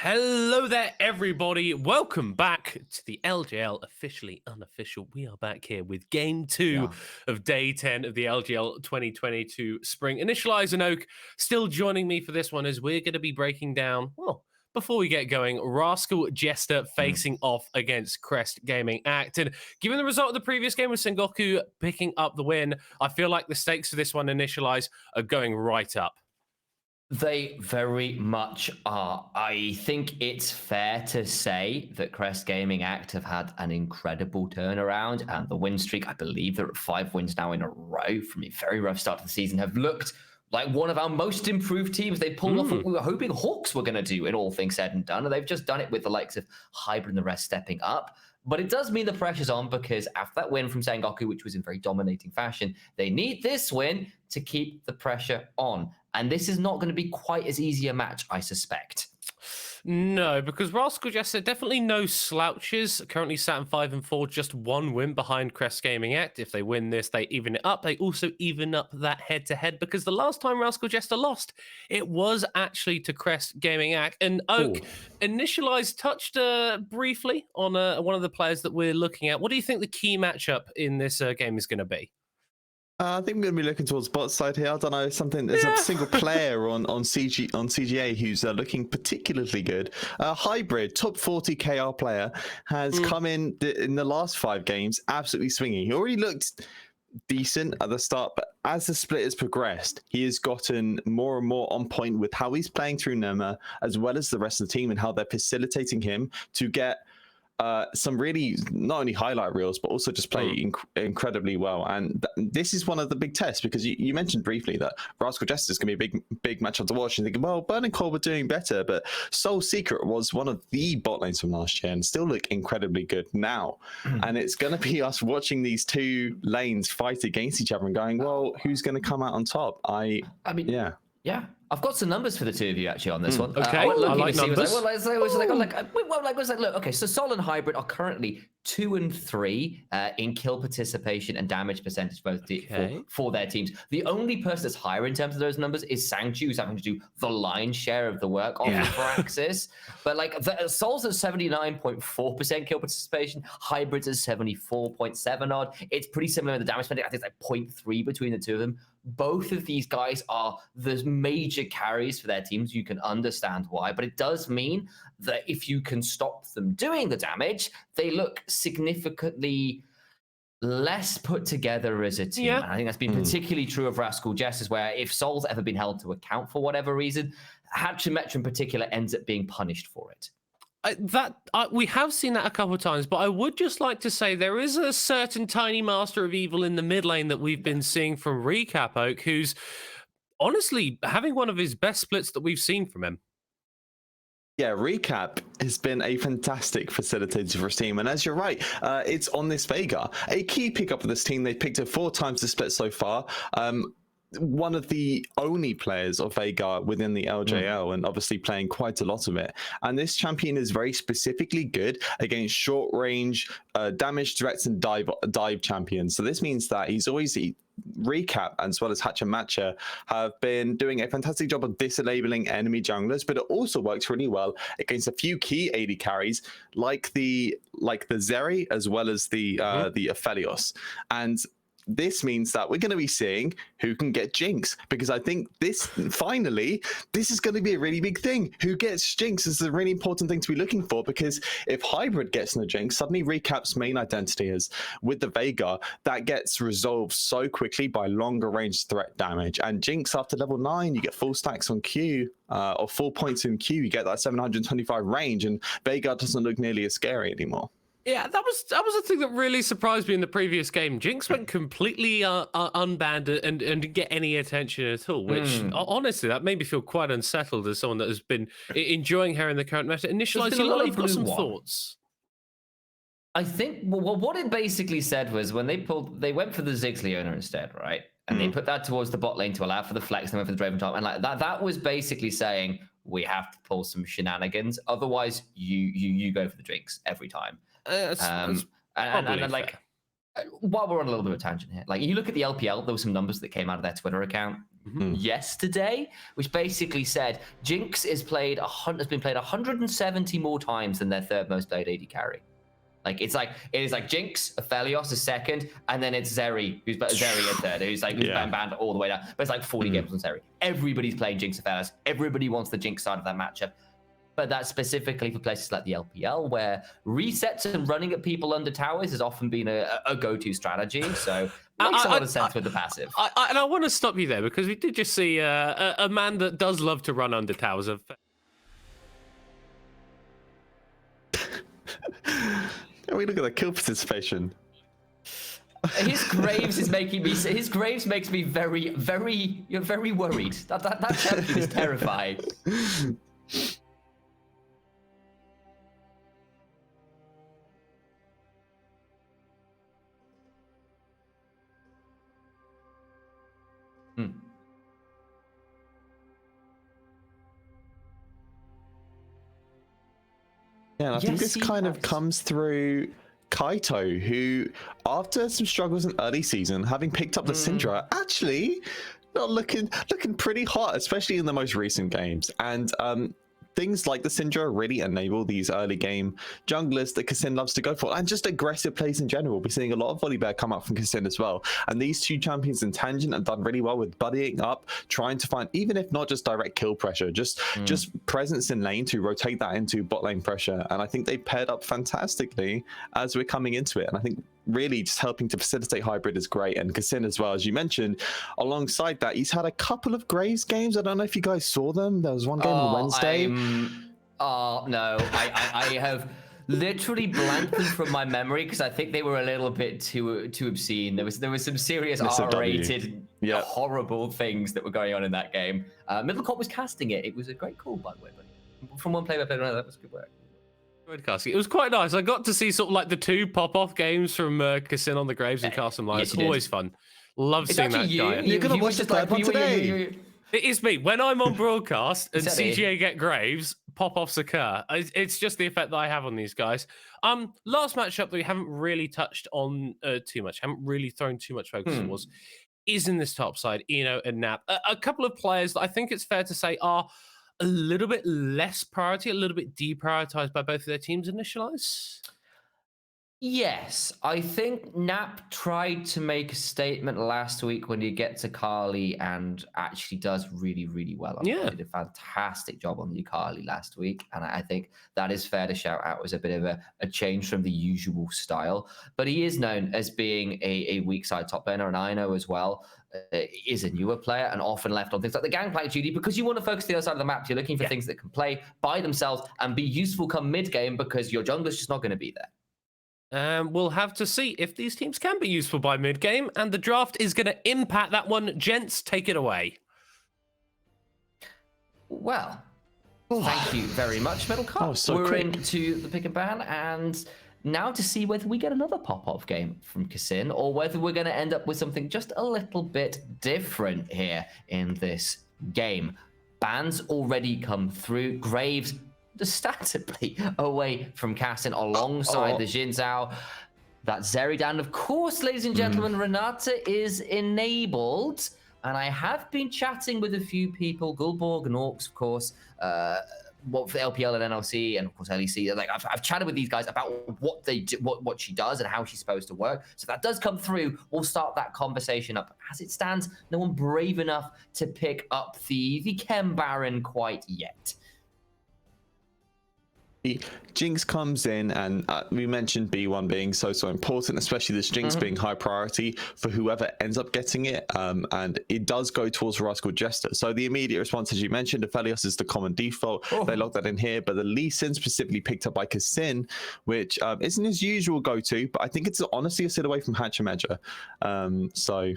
Hello there, everybody. Welcome back to the LJL Officially Unofficial. We are back here with Game 2 of Day 10 of the LJL 2022 Spring. Initialize and Oak still joining me for this one as we're going to be breaking down, well, before we get going, Rascal Jester facing off against Crest Gaming Act. And given the result of the previous game with Sengoku picking up the win, I feel like the stakes for this one, Initialize, are going right up. They very much are. I think it's fair to say that Crest Gaming Act have had an incredible turnaround, and the win streak, I believe they're at 5 wins now in a row from a very rough start to the season, have looked like one of our most improved teams. They pulled off what we were hoping Hawks were going to do in all things said and done, and they've just done it with the likes of Hybrid and the rest stepping up. But it does mean the pressure's on because after that win from Sengoku, which was in very dominating fashion, they need this win to keep the pressure on. And this is not going to be quite as easy a match, I suspect. No, because Rascal Jester, definitely no slouches. Currently sat in 5 and 4, just 1 win behind Crest Gaming Act. If they win this, they even it up. They also even up that head-to-head because the last time Rascal Jester lost, it was actually to Crest Gaming Act. And Oak, Initialize touched briefly on one of the players that we're looking at. What do you think the key matchup in this game is going to be? I think we're going to be looking towards bot side here. I don't know, there's a single player on CGA who's looking particularly good. Hybrid, top 40 KR player, has come in the last 5 games absolutely swinging. He already looked decent at the start, but as the split has progressed, he has gotten more and more on point with how he's playing through Nema, as well as the rest of the team, and how they're facilitating him to get some really not only highlight reels but also just play incredibly well. And this is one of the big tests because you mentioned briefly that Rascal Jester is going to be a big matchup to watch and thinking, well, Burn and Core were doing better, but Soul Secret was one of the bot lanes from last year and still look incredibly good now. And it's going to be us watching these 2 lanes fight against each other and going, well, who's going to come out on top? I mean, yeah. I've got some numbers for the 2 of you actually on this one. Okay, I like numbers. Okay, so Sol and Hybrid are currently 2 and 3 in kill participation and damage percentage both for their teams. The only person that's higher in terms of those numbers is Sangchu, who's having to do the lion's share of the work on the Firaxis. But like Sol's at 79.4% kill participation, Hybrid's at 74.7 odd. It's pretty similar in the damage spending. I think it's like 0.3 between the 2 of them. Both of these guys are the major carries for their teams. You can understand why, but it does mean that if you can stop them doing the damage, they look significantly less put together as a team. And I think that's been particularly true of Rascal Jesters, where if Sol's ever been held to account for whatever reason, Hachimetra in particular ends up being punished for it. We have seen that a couple of times, but I would just like to say there is a certain tiny master of evil in the mid lane that we've been seeing from Recap Oak, who's honestly having one of his best splits that we've seen from him. Yeah, Recap has been a fantastic facilitator for his team, and as you're right, it's on this Veigar. A key pickup of this team. They've picked it 4 times the split so far. One of the only players of Veigar within the LJL, and obviously playing quite a lot of it. And this champion is very specifically good against short range, damage threats, and dive champions. So this means that he's always Recap as well as Hachimetra have been doing a fantastic job of disablling enemy junglers, but it also works really well against a few key AD carries like the Zeri as well as the Aphelios. And this means that we're going to be seeing who can get Jinx, because I think this is going to be a really big thing. Who gets Jinx is a really important thing to be looking for, because if Hybrid gets no Jinx, suddenly Recap's main identity is with the Veigar. That gets resolved so quickly by longer range threat damage. And Jinx after level 9, you get full stacks on Q, or full points in Q, you get that 725 range, and Veigar doesn't look nearly as scary anymore. Yeah, that was the thing that really surprised me in the previous game. Jinx went completely unbanned and didn't get any attention at all, which honestly, that made me feel quite unsettled as someone that has been enjoying her in the current meta. Initialize, you've got some thoughts. I think what it basically said was when they went for the Ziggs Leona instead, right? And they put that towards the bot lane to allow for the flex, and they went for the Draven top, and like that was basically saying we have to pull some shenanigans, otherwise you go for the drinks every time. And like While we're on a little bit of a tangent here, like you look at the LPL, there were some numbers that came out of their Twitter account yesterday, which basically said Jinx has been played 170 more times than their third most played AD carry. Like it is like Jinx, Aphelios a second, and then it's Zeri, who's Zeri a third, who's banned all the way down. But it's like 40 games on Zeri. Everybody's playing Jinx, Aphelios. Everybody wants the Jinx side of that matchup. But that's specifically for places like the LPL, where resets and running at people under towers has often been a go-to strategy. So it makes a lot of sense with the passive. And I want to stop you there because we did just see a man that does love to run under towers. We look at the kill participation. His Graves makes me very, very, very worried. That champion is terrifying. Yeah, and I think this kind of comes through Kaito, who, after some struggles in early season, having picked up the Syndra, actually not looking pretty hot, especially in the most recent games. And things like the Syndra really enable these early game junglers that Kassin loves to go for, and just aggressive plays in general. We're seeing a lot of Volibear come up from Kassin as well. And these two champions in Tangent have done really well with buddying up, trying to find, even if not just direct kill pressure, just presence in lane to rotate that into bot lane pressure. And I think they paired up fantastically as we're coming into it. And I think really just helping to facilitate hybrid is great. And Kassin as well, as you mentioned, alongside that, he's had a couple of Graves games. I don't know if you guys saw them. There was one game on Wednesday. No, I have literally blanked them from my memory because I think they were a little bit too obscene. There was some serious R-rated, horrible things that were going on in that game. Middlecott was casting it. It was a great call, by the way. But from one player to another, that was good work. It was quite nice. I got to see sort of like the two pop-off games from Kassin on the Graves and Castle Live. It's always fun. Love seeing that guy. You're going to watch the third one today. It is me. When I'm on broadcast and CGA get Graves, pop-offs occur. It's just the effect that I have on these guys. Last matchup that we haven't really touched on too much, haven't really thrown too much focus on is in this top side, Eno and Nap. A couple of players that I think it's fair to say are a little bit less priority, a little bit deprioritized by both of their teams initialize? Yes, I think Nap tried to make a statement last week when he gets to Akali and actually does really, really well. He did a fantastic job on the Akali last week, and I think that is fair to shout out as a bit of a change from the usual style. But he is known as being a weak side top laner, and I know as well is a newer player and often left on things like the gangplank duty because you want to focus the other side of the map. You're looking for things that can play by themselves and be useful come mid-game because your jungler's just not going to be there. We'll have to see if these teams can be useful by mid-game, and the draft is going to impact that one. Gents, take it away. Well, thank you very much, Middlecott. We're into the pick and ban, and now to see whether we get another pop-off game from Kassin or whether we're going to end up with something just a little bit different here in this game. Bans already come through. Graves understandably away from Kassin alongside the Xin Zhao. That Zeridan, of course, ladies and gentlemen, Renata is enabled. And I have been chatting with a few people, Gulborg and Orcs, of course, for LPL and NLC, and of course LEC. Like I've chatted with these guys about what they do, what she does, and how she's supposed to work. So if that does come through, we'll start that conversation up. As it stands, no one brave enough to pick up the Chem Baron quite yet. Jinx comes in, and we mentioned B1 being so important, especially this Jinx being high priority for whoever ends up getting it, and it does go towards Rascal Jester. So the immediate response, as you mentioned, Aphelios is the common default. They locked that in here, but the Lee Sin specifically picked up by Kassin, which isn't his usual go-to, but I think it's honestly a sit away from Hatchameja. So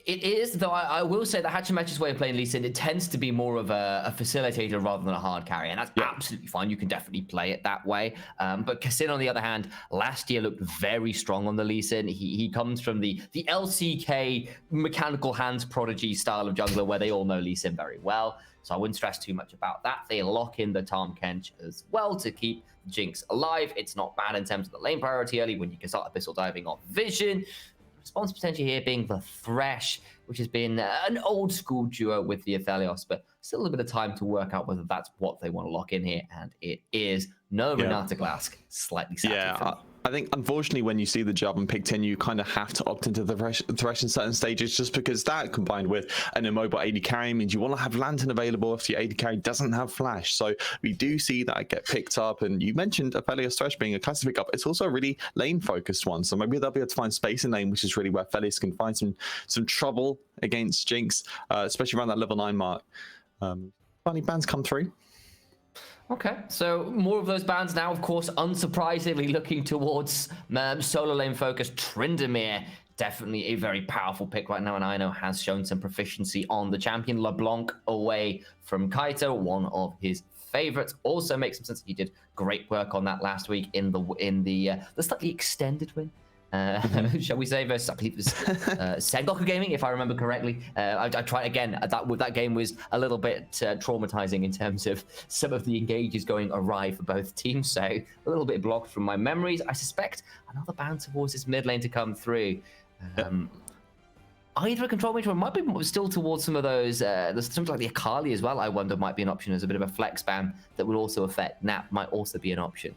it is, though I will say that Hatchameja's way of playing Lee Sin, it tends to be more of a facilitator rather than a hard carry, and that's absolutely fine. You can definitely play it that way. But Kassin, on the other hand, last year looked very strong on the Lee Sin. He comes from the LCK mechanical hands prodigy style of jungler where they all know Lee Sin very well. So I wouldn't stress too much about that. They lock in the Tahm Kench as well to keep Jinx alive. It's not bad in terms of the lane priority early when you can start Abyssal Diving off Vision. Response potentially here being the Thresh, which has been an old school duo with the Aphelios, but still a little bit of time to work out whether that's what they want to lock in here, and it is. No Renata Glask, slightly sad. I think, unfortunately, when you see the Jarvan picked in, you kind of have to opt into the Thresh in certain stages, just because that, combined with an immobile AD carry, means you want to have Lantern available if your AD carry doesn't have Flash. So we do see that get picked up. And you mentioned Aphelios Thresh being a classic pickup. It's also a really lane-focused one. So maybe they'll be able to find space in lane, which is really where Aphelios can find some trouble against Jinx, especially around that level 9 mark. Funny bans come through. Okay, so more of those bans now, of course, unsurprisingly looking towards solo lane focus. Tryndamere, definitely a very powerful pick right now, and I know has shown some proficiency on the champion. LeBlanc away from Kaito, one of his favorites. Also makes some sense. He did great work on that last week in the slightly extended win. Shall we say, versus, I believe it was Sengoku Gaming, if I remember correctly. I tried again. That game was a little bit traumatizing in terms of some of the engages going awry for both teams, so a little bit blocked from my memories. I suspect another ban towards this mid lane to come through. Either a control mage or it might be still towards some of those. There's something like the Akali as well, I wonder, might be an option as a bit of a flex ban that would also affect Nap, might also be an option.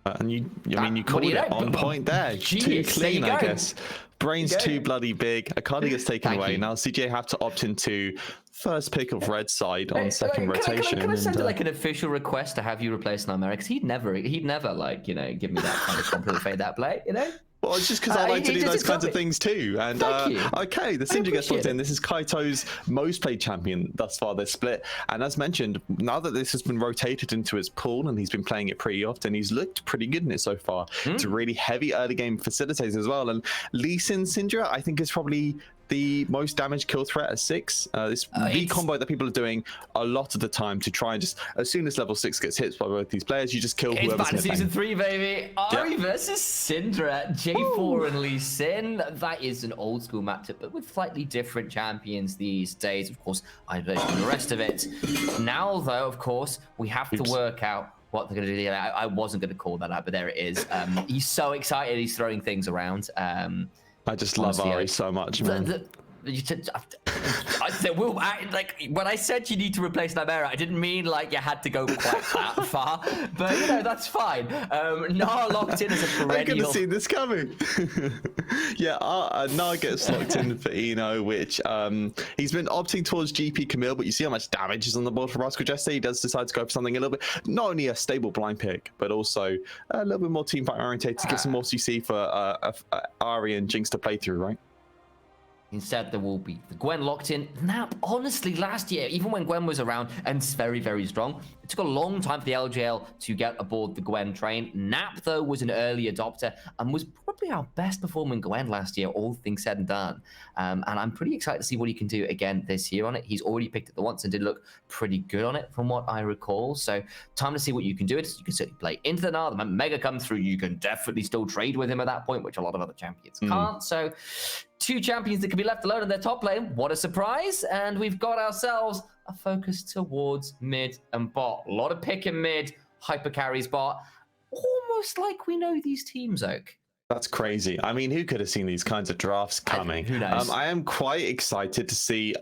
And you called it on point there. Too clean, I guess. Brain's too bloody big. Akali gets taken away. Now CJ have to opt into first pick of red side on second rotation. Can I send like an official request to have you replace Nightmare? Because he'd never like, give me that kind of compliment fade that play, Well, it's just because I like to do those kinds of things too. And okay, the Syndra gets locked in. This is Kaito's most played champion thus far this split. And as mentioned, now that this has been rotated into his pool and he's been playing it pretty often, he's looked pretty good in it so far. It's a really heavy early game facilitator as well. And Lee Sin Syndra, I think, is probably the most damage kill threat at 6. This V combo that people are doing a lot of the time to try and just, as soon as level 6 gets hit by both these players, you just kill whoever's in It's Season 3, baby. Ari versus Syndra, J4 and Lee Sin. That is an old school matchup, but with slightly different champions these days. Of course, I don't know the rest of it. Now, though, of course, we have to work out what they're going to do. I wasn't going to call that out, but there it is. He's so excited. He's throwing things around. I just love Ari so much, man. When I said you need to replace Nightmare, I didn't mean like you had to go quite that far, but that's fine. Gnar locked in as a perennial. I could have seen this coming. Gnar gets locked in for Eno, which he's been opting towards GP Camille, but you see how much damage is on the board for Rascal Jester. He does decide to go for something a little bit, not only a stable blind pick, but also a little bit more teamfight orientated to get some more CC for Ari and Jinx to play through, right? Instead, there will be the Gwen locked in. Nap, honestly, last year, even when Gwen was around and very, very strong, it took a long time for the LJL to get aboard the Gwen train. Nap, though, was an early adopter and was probably our best performing Gwen last year, all things said and done. And I'm pretty excited to see what he can do again this year on it. He's already picked it the once and did look pretty good on it from what I recall. So time to see what you can do. You can certainly play into the Gnar. The Mega comes through. You can definitely still trade with him at that point, which a lot of other champions can't. So 2 champions that can be left alone in their top lane. What a surprise. And we've got ourselves a focus towards mid and bot. A lot of pick in mid, hyper carries bot. Almost like we know these teams, Oak. That's crazy. I mean, who could have seen these kinds of drafts coming? Who knows? I am quite excited to see.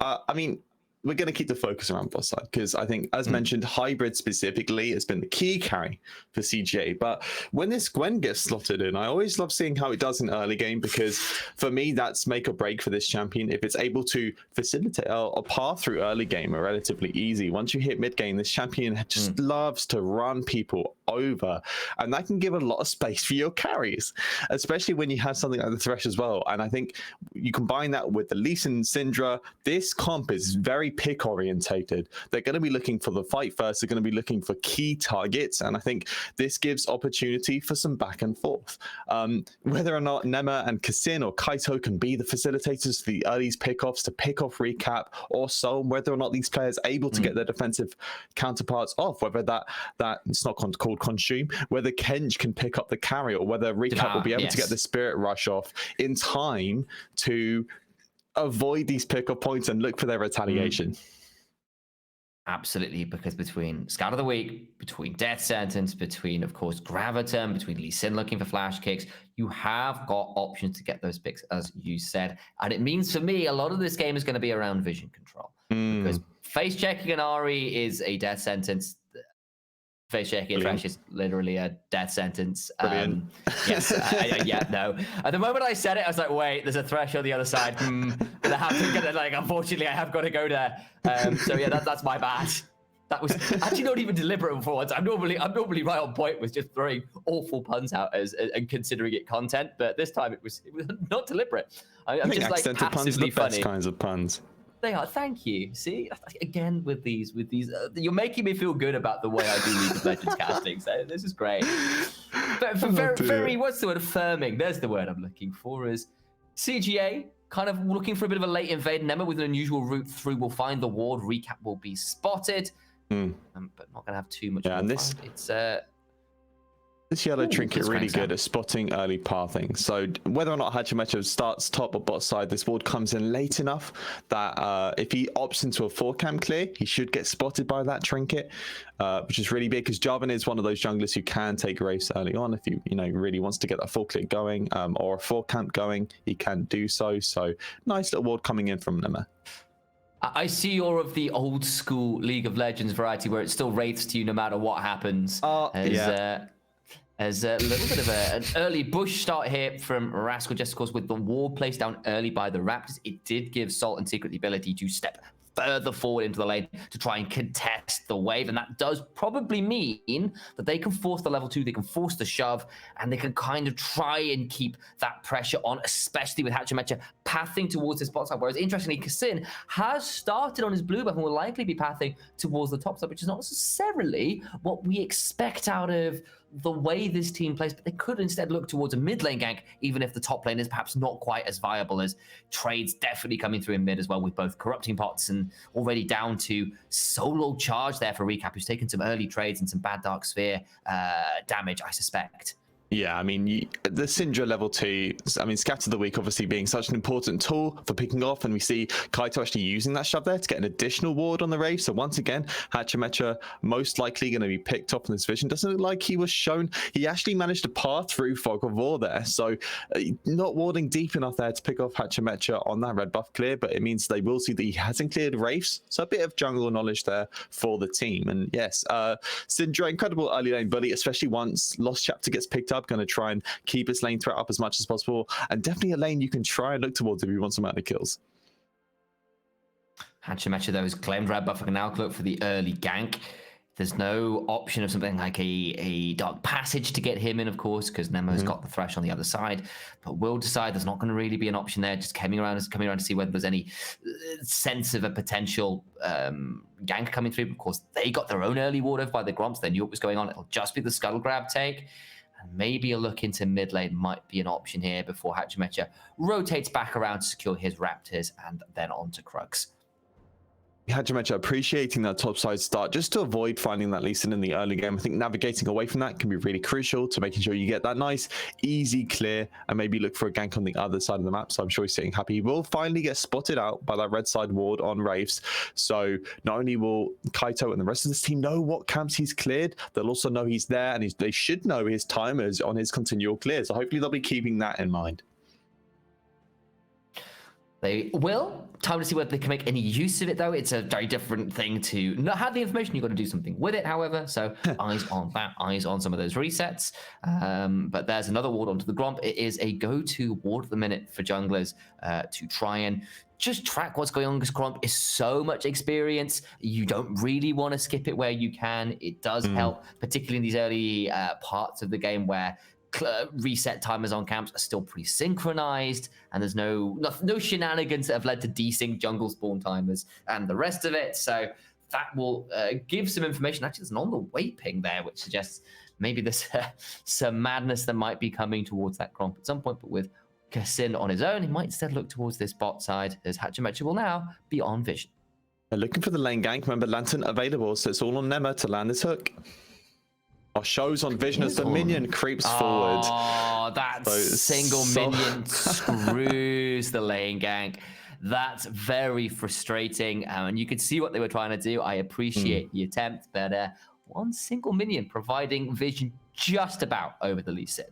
We're going to keep the focus around bot side because I think, as mentioned, hybrid specifically has been the key carry for CGA. But when this Gwen gets slotted in, I always love seeing how it does in early game because for me, that's make or break for this champion. If it's able to facilitate a path through early game are relatively easy. Once you hit mid game, this champion just loves to run people over, and that can give a lot of space for your carries, especially when you have something like the Thresh as well. And I think you combine that with the Lee Sin Syndra, this comp is very pick orientated. They're going to be looking for the fight first. They're going to be looking for key targets, and I think this gives opportunity for some back and forth. Whether or not Nema and Kassin or Kaito can be the facilitators for the early pickoffs to pick off recap or so, whether or not these players are able to get their defensive counterparts off, whether that it's not called consume, whether Kenj can pick up the carry, or whether recap will be able to get the spirit rush off in time to avoid these pickup points and look for their retaliation. Absolutely, because between Scout of the Week, between Death Sentence, between, of course, Graviton, between Lee Sin looking for flash kicks, you have got options to get those picks, as you said. And it means, for me, a lot of this game is going to be around vision control. Because face checking an Ari is a death sentence. Face checking a Thresh is literally a death sentence. Yes, yeah, no. At the moment I said it, I was like, wait, there's a Thresh on the other side. Unfortunately, I have got to go there. So yeah, that's my bad. That was actually not even deliberate for once. I'm normally right on point with just throwing awful puns out and considering it content, but this time it was not deliberate. I'm just like accented puns are the funny. best kinds of puns. They are. Thank you. See, again with these, you're making me feel good about the way I do League of Legends casting. So this is great. But very, what's the word? Affirming. There's the word I'm looking for. Is CGA kind of looking for a bit of a late invade. Nemma with an unusual route through will find the ward. Recap will be spotted, but not gonna have too much. Yeah, and this. It's This yellow trinket really good at spotting early pathing. So whether or not Hachimecho starts top or bot side, this ward comes in late enough that if he opts into a 4-cam clear, he should get spotted by that trinket, which is really big because Jarvan is one of those junglers who can take race early on. If he really wants to get that 4 clear going or a 4-camp going, he can do so. So nice little ward coming in from Nemma. I see you're of the old school League of Legends variety where it still wraiths to you no matter what happens. As a little bit of an early bush start here from Rascal Jester, of course, with the ward placed down early by the Raptors. It did give Salt and Secret the ability to step further forward into the lane to try and contest the wave. And that does probably mean that they can force the level 2, they can force the shove, and they can kind of try and keep that pressure on, especially with Hachimecha pathing towards his bot side. Whereas, interestingly, Kassin has started on his blue buff and will likely be pathing towards the top side, which is not necessarily what we expect out of the way this team plays, but they could instead look towards a mid lane gank, even if the top lane is perhaps not quite as viable, as trades definitely coming through in mid as well, with both corrupting pots and already down to solo charge there for Recap, who's taken some early trades and some bad Dark Sphere damage, I suspect. Yeah, I mean, the Syndra level 2, I mean, Scatter the Week obviously being such an important tool for picking off, and we see Kaito actually using that shove there to get an additional ward on the Wraith. So once again, Hachimecha most likely going to be picked up in this vision. Doesn't look like he was shown. He actually managed to path through Fog of War there, so not warding deep enough there to pick off Hachimecha on that red buff clear, but it means they will see that he hasn't cleared Wraiths, so a bit of jungle knowledge there for the team. And yes, Syndra, incredible early lane bully, especially once Lost Chapter gets picked up. Going to try and keep his lane threat up as much as possible, and definitely a lane you can try and look towards if you want some early kills. Hachimecha, though, has claimed red buff and now look for the early gank. There's no option of something like a Dark Passage to get him in, of course, because Nemo's got the Thresh on the other side. But we'll decide there's not going to really be an option there. Just coming around to see whether there's any sense of a potential gank coming through. Of course, they got their own early ward over by the Gromps. They knew what was going on. It'll just be the Scuttle Grab take. And maybe a look into mid lane might be an option here before Hachimecha rotates back around to secure his Raptors and then on to Crux. Hachimecha appreciating that top side start just to avoid finding that Lee Sin in the early game. I think navigating away from that can be really crucial to making sure you get that nice, easy clear and maybe look for a gank on the other side of the map. So I'm sure he's sitting happy. He will finally get spotted out by that red side ward on Wraiths. So not only will Kaito and the rest of this team know what camps he's cleared, they'll also know he's there, and they should know his timers on his continual clear. So hopefully they'll be keeping that in mind. They will. Time to see whether they can make any use of it, though. It's a very different thing to not have the information. You've got to do something with it, however. So eyes on that, eyes on some of those resets. But there's another ward onto the Gromp. It is a go-to ward at the minute for junglers to try and just track what's going on, because Gromp is so much experience. You don't really want to skip it where you can. It does help, particularly in these early parts of the game where reset timers on camps are still pretty synchronized, and there's no shenanigans that have led to desync jungle spawn timers and the rest of it. So that will give some information. Actually, there's an on the way ping there, which suggests maybe there's some madness that might be coming towards that Gromp at some point. But with Kassin on his own, he might instead look towards this bot side, as Hachimecha will now be on vision. They're looking for the lane gank. Remember, Lantern available, so it's all on Nemma to land this hook. Shows on vision as the minion creeps forward. Oh, that single minion screws the lane gank. That's very frustrating. And you could see what they were trying to do. I appreciate the attempt, but one single minion providing vision just about over the Lee Sin.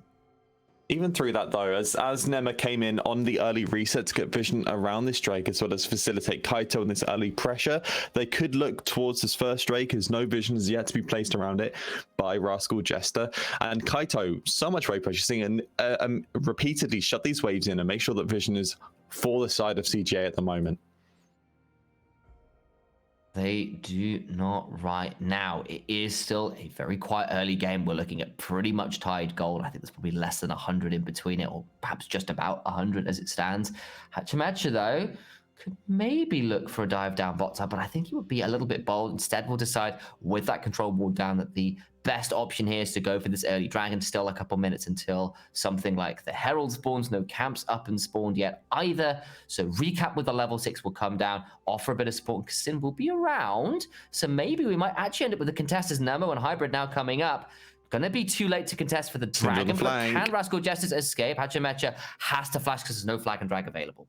Even through that, though, as Nema came in on the early reset to get vision around this Drake as well as facilitate Kaito in this early pressure, they could look towards this first Drake as no vision is yet to be placed around it by Rascal Jester. And Kaito, so much wave pressure, seeing and repeatedly shut these waves in and make sure that vision is for the side of CGA at the moment. They do not right now. It is still a very quiet early game. We're looking at pretty much tied gold. I think there's probably less than 100 in between it, or perhaps just about 100 as it stands. Hachimecha, though, could maybe look for a dive down bot side, but I think he would be a little bit bold. Instead, we'll decide with that control wall down that the best option here is to go for this early dragon. Still a couple minutes until something like the Herald spawns. No camps up and spawned yet either. So recap with the level 6 will come down, offer a bit of support, because Sin will be around. So maybe we might actually end up with the contesters Nemo and Hybrid now coming up. Gonna be too late to contest for the dragon, but can Rascal Jesters escape? Hachimecha has to flash because there's no flag and drag available.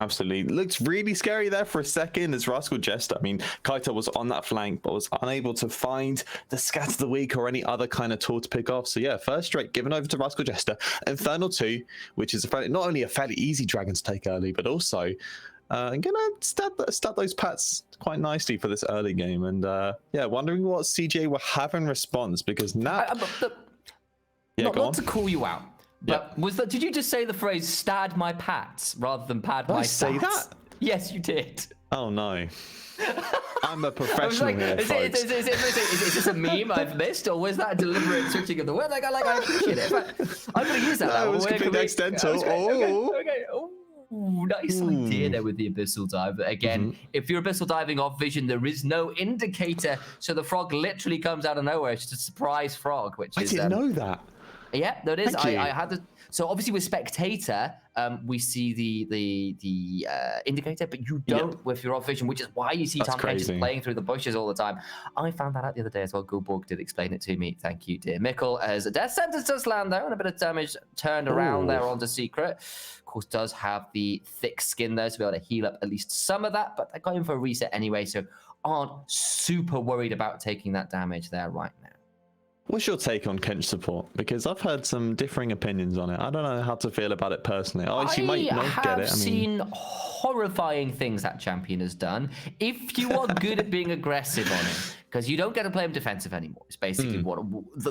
Absolutely. Looks really scary there for a second as Rascal Jester. I mean, Kaito was on that flank, but was unable to find the Scatter the Weak or any other kind of tool to pick off. So yeah, first Drake given over to Rascal Jester. Infernal 2, which is not only a fairly easy dragon to take early, but also gonna stab those pats quite nicely for this early game. And yeah, wondering what CJ will have in response, because now... not to call you out. But was that? Did you just say the phrase "stad my pats" rather than "pad my stats"? Say that? Yes, you did. Oh no! I'm a professional here, is this a meme I've missed, or was that a deliberate switching of the word? I appreciate it. I'm going to use that. No, it was completely accidental. Okay. Ooh, nice idea there with the abyssal dive. But again, if you're abyssal diving off vision, there is no indicator, so the frog literally comes out of nowhere. It's just a surprise frog, which is. I didn't know that. Yeah, there it is. I had to. So obviously with spectator, we see the indicator, but you don't with your off vision, which is why you see Tom Kent just playing through the bushes all the time. I found that out the other day as well. Gulborg did explain it to me. Thank you, dear Mikkel. As a death sentence does land there, and a bit of damage turned around there onto Secret. Of course, does have the thick skin there to be able to heal up at least some of that, but they're going for a reset anyway, so aren't super worried about taking that damage there right now. What's your take on Kench support? Because I've heard some differing opinions on it. I don't know how to feel about it personally. You might not get it. I have seen horrifying things that champion has done. If you are good at being aggressive on him, because you don't get to play him defensive anymore. It's basically what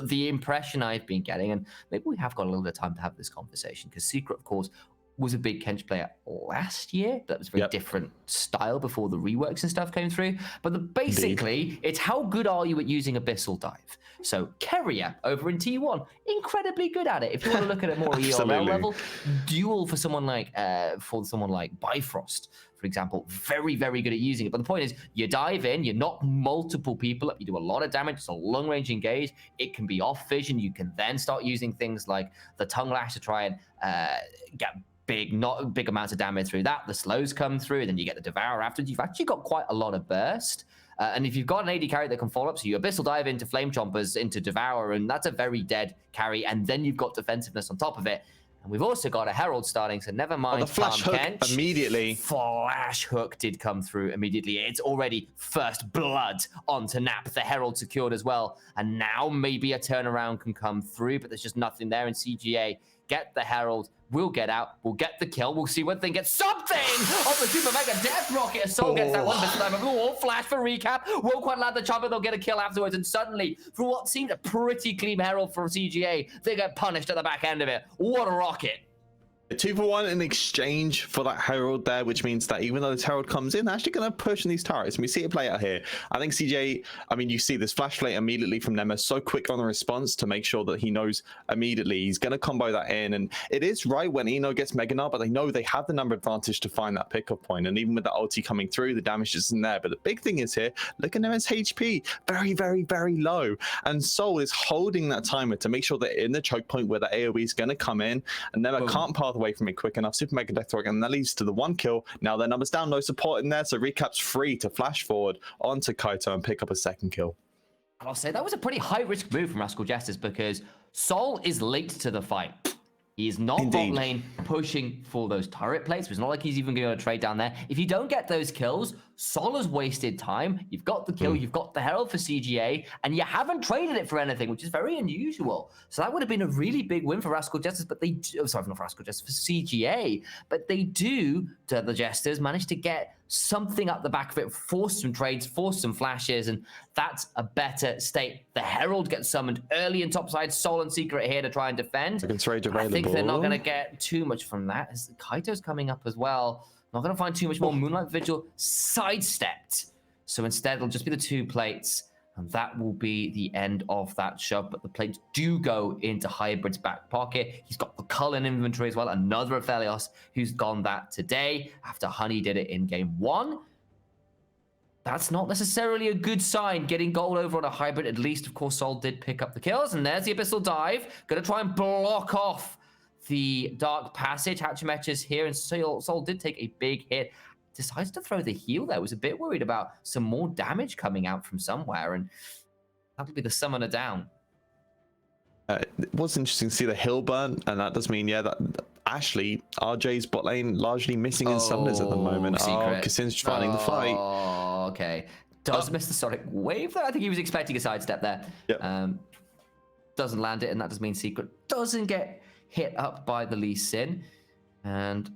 the impression I've been getting, and maybe we have got a little bit of time to have this conversation, because Secret, of course, was a big Kench player last year. That was a very different style before the reworks and stuff came through. But basically, it's how good are you at using Abyssal Dive? So Keria over in T1, incredibly good at it. If you want to look at it more ELL level, Duel for someone like Bifrost, for example, very, very good at using it. But the point is, you dive in, you knock multiple people up, you do a lot of damage, it's a long-range engage, it can be off vision, you can then start using things like the Tongue Lash to try and get not big amounts of damage through that. The slows come through, then you get the Devour after. You've actually got quite a lot of burst. And if you've got an AD carry that can follow up, so you Abyssal Dive into Flame Chompers, into Devour, and that's a very dead carry, and then you've got defensiveness on top of it. And we've also got a Herald starting, so never mind. The flash hook Kench. immediately. Flash hook did come through immediately. It's already first blood onto Nap. The Herald secured as well. And now maybe a turnaround can come through, but there's just nothing there in CGA. Get the Herald. We'll get out. We'll get the kill. We'll see whether they get something off the Super Mega Death Rocket. Assault gets that one bit of time. We'll flash for recap. Won't quite land the chopper. They'll get a kill afterwards. And suddenly, for what seemed a pretty clean Herald from CGA, they get punished at the back end of it. What a rocket. A 2-for-1 in exchange for that Herald there, which means that even though this Herald comes in, they're actually going to push in these turrets. And we see it play out here. I think CJ, you see this flash flame immediately from Nema, so quick on the response to make sure that he knows immediately he's going to combo that in. And it is right when Eno gets Mega Nut, but they know they have the number advantage to find that pickup point. And even with the ulti coming through, the damage isn't there. But the big thing is here, look at Nema's HP, very, very, very low. And Soul is holding that timer to make sure that in the choke point where the AoE is going to come in, and Nema can't path away from it quick enough. Super Mega Death Rocket, and that leads to the 1 kill. Now their numbers down, no support in there, so Recap's free to flash forward onto Kaito and pick up a 2nd kill. I'll say that was a pretty high risk move from Rascal Jesters, because Sol is late to the fight. He's not Indeed. bot lane pushing for those turret plates. It's not like he's even going to trade down there. If you don't get those kills, Sol has wasted time. You've got the kill, you've got the Herald for CGA, and you haven't traded it for anything, which is very unusual. So that would have been a really big win for Rascal Jesters, but they do, sorry, not for Rascal Jesters, for CGA. But they do, the Jesters, manage to get something up the back of it, force some trades, force some flashes, and that's a better state. The Herald gets summoned early in topside. Sol and Secret here to try and defend. I think they're not going to get too much from that. As Kaito's coming up as well. Not going to find too much more. Moonlight Vigil sidestepped. So instead, it'll just be the 2 plates. And that will be the end of that shove. But the plates do go into Hybrid's back pocket. He's got the Cullen inventory as well. Another Aphelios who's gone that today after Honey did it in game 1. That's not necessarily a good sign. Getting gold over on a Hybrid, at least, of course, Sol did pick up the kills. And there's the Abyssal Dive. Going to try and block off the Dark Passage. Hatchimetch is here, and Sol did take a big hit. Decides to throw the heal there. Was a bit worried about some more damage coming out from somewhere, and that'll be the summoner down. It was interesting to see the hill burn, and that does mean, that Ashley, RJ's bot lane, largely missing in summoners at the moment. Secret. Kassin's finding the fight. Oh, okay. Does miss the Sonic Wave there? I think he was expecting a sidestep there. Yep. Doesn't land it, and that does mean Secret doesn't get hit up by the Lee Sin. And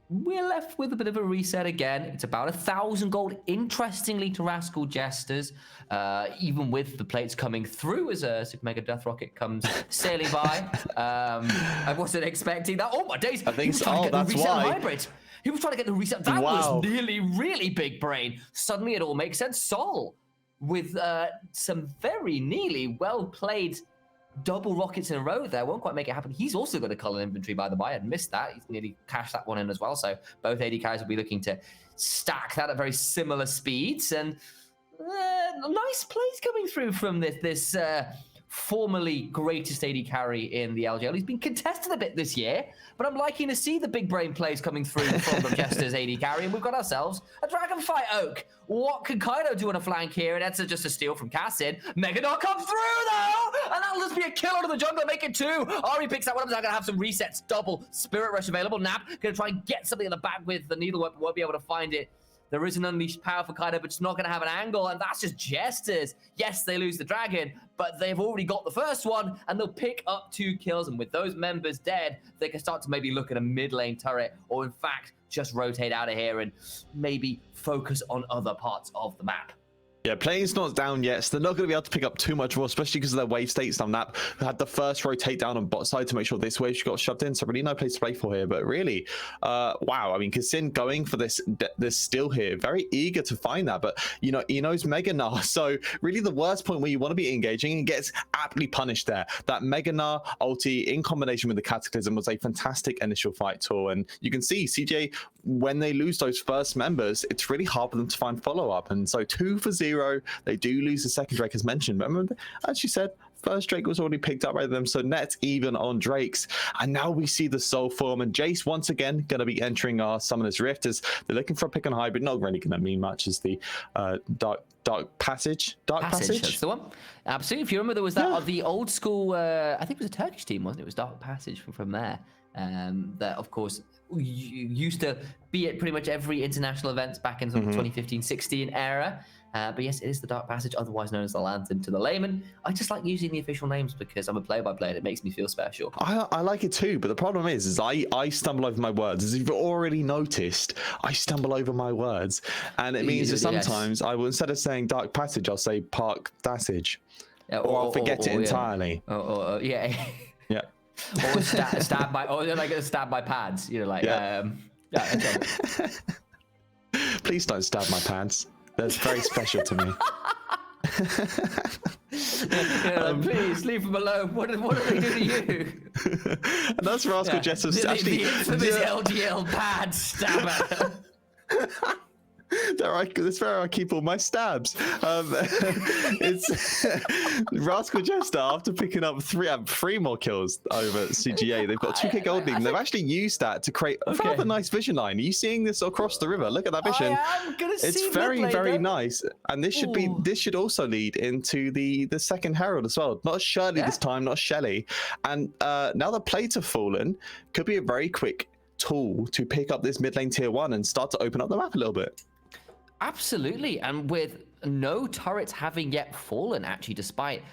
we're left with a bit of a reset again. It's about 1,000 gold, interestingly, to Rascal Jesters, even with the plates coming through as a Super Mega Death Rocket comes sailing by. I wasn't expecting that. Oh, my days. I think so. That's why. Hybrid. He was trying to get the reset. That was nearly really big brain. Suddenly it all makes sense. Sol, with some very nearly well-played double rockets in a row there, won't quite make it happen. He's also got a Cullen inventory, by the way. I'd missed that. He's nearly cashed that one in as well. So both AD carries will be looking to stack that at very similar speeds. And nice plays coming through from this formerly greatest AD carry in the LJL. He's been contested a bit this year, but I'm liking to see the big brain plays coming through from the Jester's AD carry, and we've got ourselves a Dragonfly Oak. What can Kaido do on a flank here? And that's just a steal from Cassid. Megador comes through, though, and that'll just be a kill out of the jungle, make it 2. Ari picks that one up. Now gonna have some resets. Double Spirit Rush available. Nap gonna try and get something in the back with the needle weapon, won't be able to find it. There is an unleashed power for Kaido, but it's not going to have an angle, and that's just Jesters. Yes, they lose the dragon, but they've already got the first one, and they'll pick up 2 kills, and with those members dead, they can start to maybe look at a mid lane turret, or in fact, just rotate out of here and maybe focus on other parts of the map. Yeah, playing's not down yet, so they're not going to be able to pick up too much more, especially because of their wave states. Now, Nap had the first rotate down on bot side to make sure this wave she got shoved in, so really no place to play for here. But really, wow, I mean, Kassin going for this steal here, very eager to find that, but he knows Mega Gnar, so really the worst point where you want to be engaging and gets aptly punished there. That Mega Gnar ulti in combination with the Cataclysm was a fantastic initial fight tool, and you can see CJ, when they lose those first members, it's really hard for them to find follow-up, and so 2 for 0. They do lose the second Drake as mentioned, but remember, as you said, first Drake was already picked up by them, so net even on Drakes. And now we see the soul form, and Jace once again going to be entering our Summoner's Rift as they're looking for a pick on hybrid. Not really going to mean much as the Dark Passage. That's the one. Absolutely. If you remember, there was that the old school, I think it was a Turkish team, wasn't it? It was Dark Passage from there. That, of course, used to be at pretty much every international event back in the 2015-16 era. But yes, it is the Dark Passage, otherwise known as the Lantern to the layman. I just like using the official names because I'm a play-by-play and it makes me feel special. I like it too, but the problem is I stumble over my words. As you've already noticed, I stumble over my words. And it means that sometimes I will, instead of saying Dark Passage, I'll say Park Passage. Yeah, or I'll forget it entirely. Yeah. Yeah. Or stab by, or like stab by pads, okay. Please don't stab my pants. That's very special to me. Please leave them alone. What do they do to you? And that's Rascal Jester. The infamous LJL pad stabber. That's where I keep all my stabs. It's Rascal Jester, after picking up three more kills over CGA. They've got 2k gold lead, and they've actually used that to create a rather nice vision line. Are you seeing this across the river? Look at that vision. It's very nice, and this should also lead into the second herald as well. Not Shirley this time, not Shelly. And now the plates have fallen, could be a very quick tool to pick up this mid lane tier 1 and start to open up the map a little bit. Absolutely, and with no turrets having yet fallen, actually, despite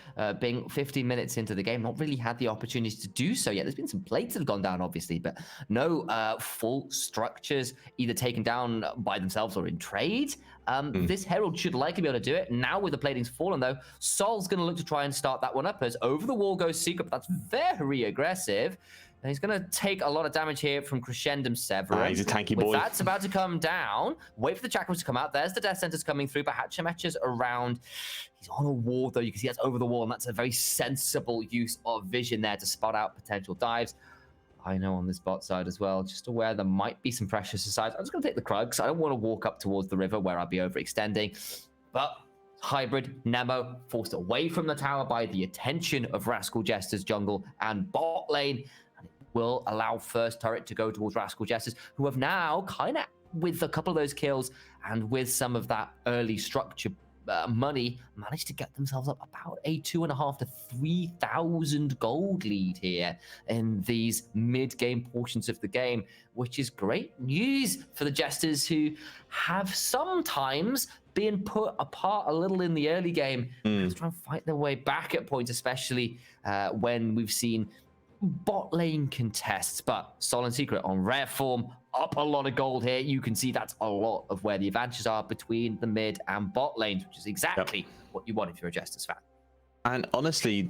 being 15 minutes into the game, not really had the opportunity to do so yet. There's been some plates that have gone down, obviously, but no full structures either taken down by themselves or in trade. This Herald should likely be able to do it. Now with the platings fallen, though, Sol's going to look to try and start that one up as over the wall goes Secret, but that's very aggressive. And he's going to take a lot of damage here from Crescendum Severus. He's a tanky boy. That's about to come down. Wait for the Chakras to come out. There's the Death Centers coming through, but Hatchemetcha's around. He's on a wall, though. You can see that's over the wall, and that's a very sensible use of vision there to spot out potential dives. I know on this bot side as well, just aware there might be some pressure sides. I'm just going to take the Krugs. I don't want to walk up towards the river where I'll be overextending, but Hybrid, Nemo, forced away from the tower by the attention of Rascal Jester's jungle and bot lane. Will allow first turret to go towards Rascal Jesters, who have now kind of, with a couple of those kills and with some of that early structure money, managed to get themselves up about a 2,500 to 3,000 gold lead here in these mid-game portions of the game, which is great news for the Jesters, who have sometimes been put apart a little in the early game. Let's try and fight their way back at points, especially when we've seen bot lane contests, but Sol and Secret on rare form, up a lot of gold here. You can see that's a lot of where the advantages are between the mid and bot lanes, which is exactly what you want if you're a Jesters fan. And honestly,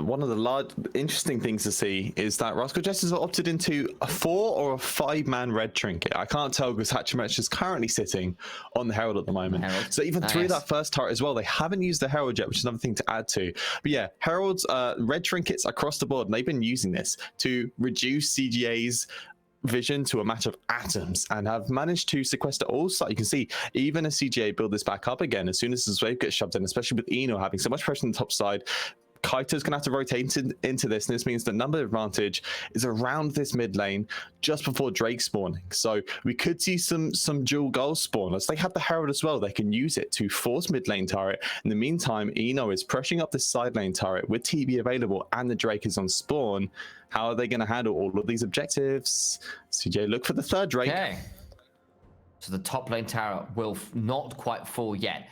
one of the interesting things to see is that Rascal Jesters have opted into a 4 or a 5-man red trinket. I can't tell because Hatchemetch is currently sitting on the Herald at the moment. So even through that first turret as well, they haven't used the Herald yet, which is another thing to add to. But yeah, Heralds, red trinkets across the board, and they've been using this to reduce CGA's vision to a matter of atoms and have managed to sequester all sides. You can see even as CGA build this back up again, as soon as this wave gets shoved in, especially with Eno having so much pressure on the top side, Kaito's gonna have to rotate into this, and this means the number advantage is around this mid lane just before Drake spawning. So we could see some dual goal spawners. They have the Herald as well. They can use it to force mid lane turret. In the meantime, Eno is pressuring up this side lane turret with TB available, and the Drake is on spawn. How are they going to handle all of these objectives? CJ, look for the third Drake. Okay. So the top lane tower will not quite fall yet.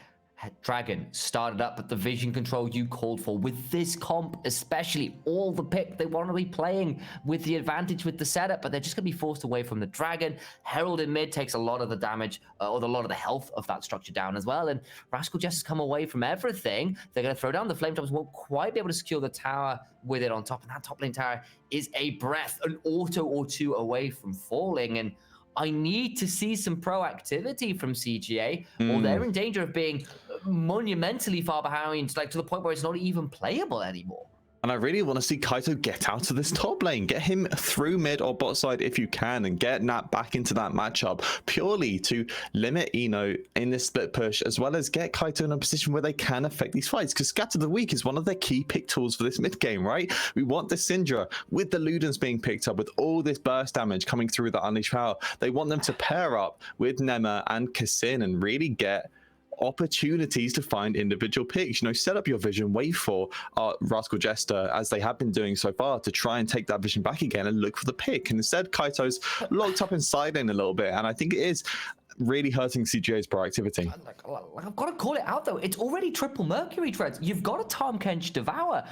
Dragon started up, but the vision control you called for with this comp, especially all the pick they want to be playing with the advantage with the setup, but they're just going to be forced away from the Dragon. Herald in mid takes a lot of the damage, or a lot of the health of that structure down as well. And Rascal Jester's come away from everything. They're going to throw down the flame drops, won't quite be able to secure the tower with it on top. And that top lane tower is a breath, an auto or two away from falling. And I need to see some proactivity from CGA, or they're in danger of being monumentally far behind, like to the point where it's not even playable anymore. And I really want to see Kaito get out of this top lane, get him through mid or bot side if you can, and get Nat back into that matchup purely to limit Eno in this split push, as well as get Kaito in a position where they can affect these fights. Because Scatter the Weak is one of their key pick tools for this mid game, right? We want the Syndra with the Ludens being picked up, with all this burst damage coming through the Unleashed power. They want them to pair up with Nema and Kassin and really get opportunities to find individual picks. You know, set up your vision, wait for Rascal Jester, as they have been doing so far, to try and take that vision back again and look for the pick. And instead, Kaito's locked up inside lane a little bit, and I think it is really hurting CGA's proactivity. I've got to call it out though. It's already triple Mercury treads. You've got a Tahm Kench Devour.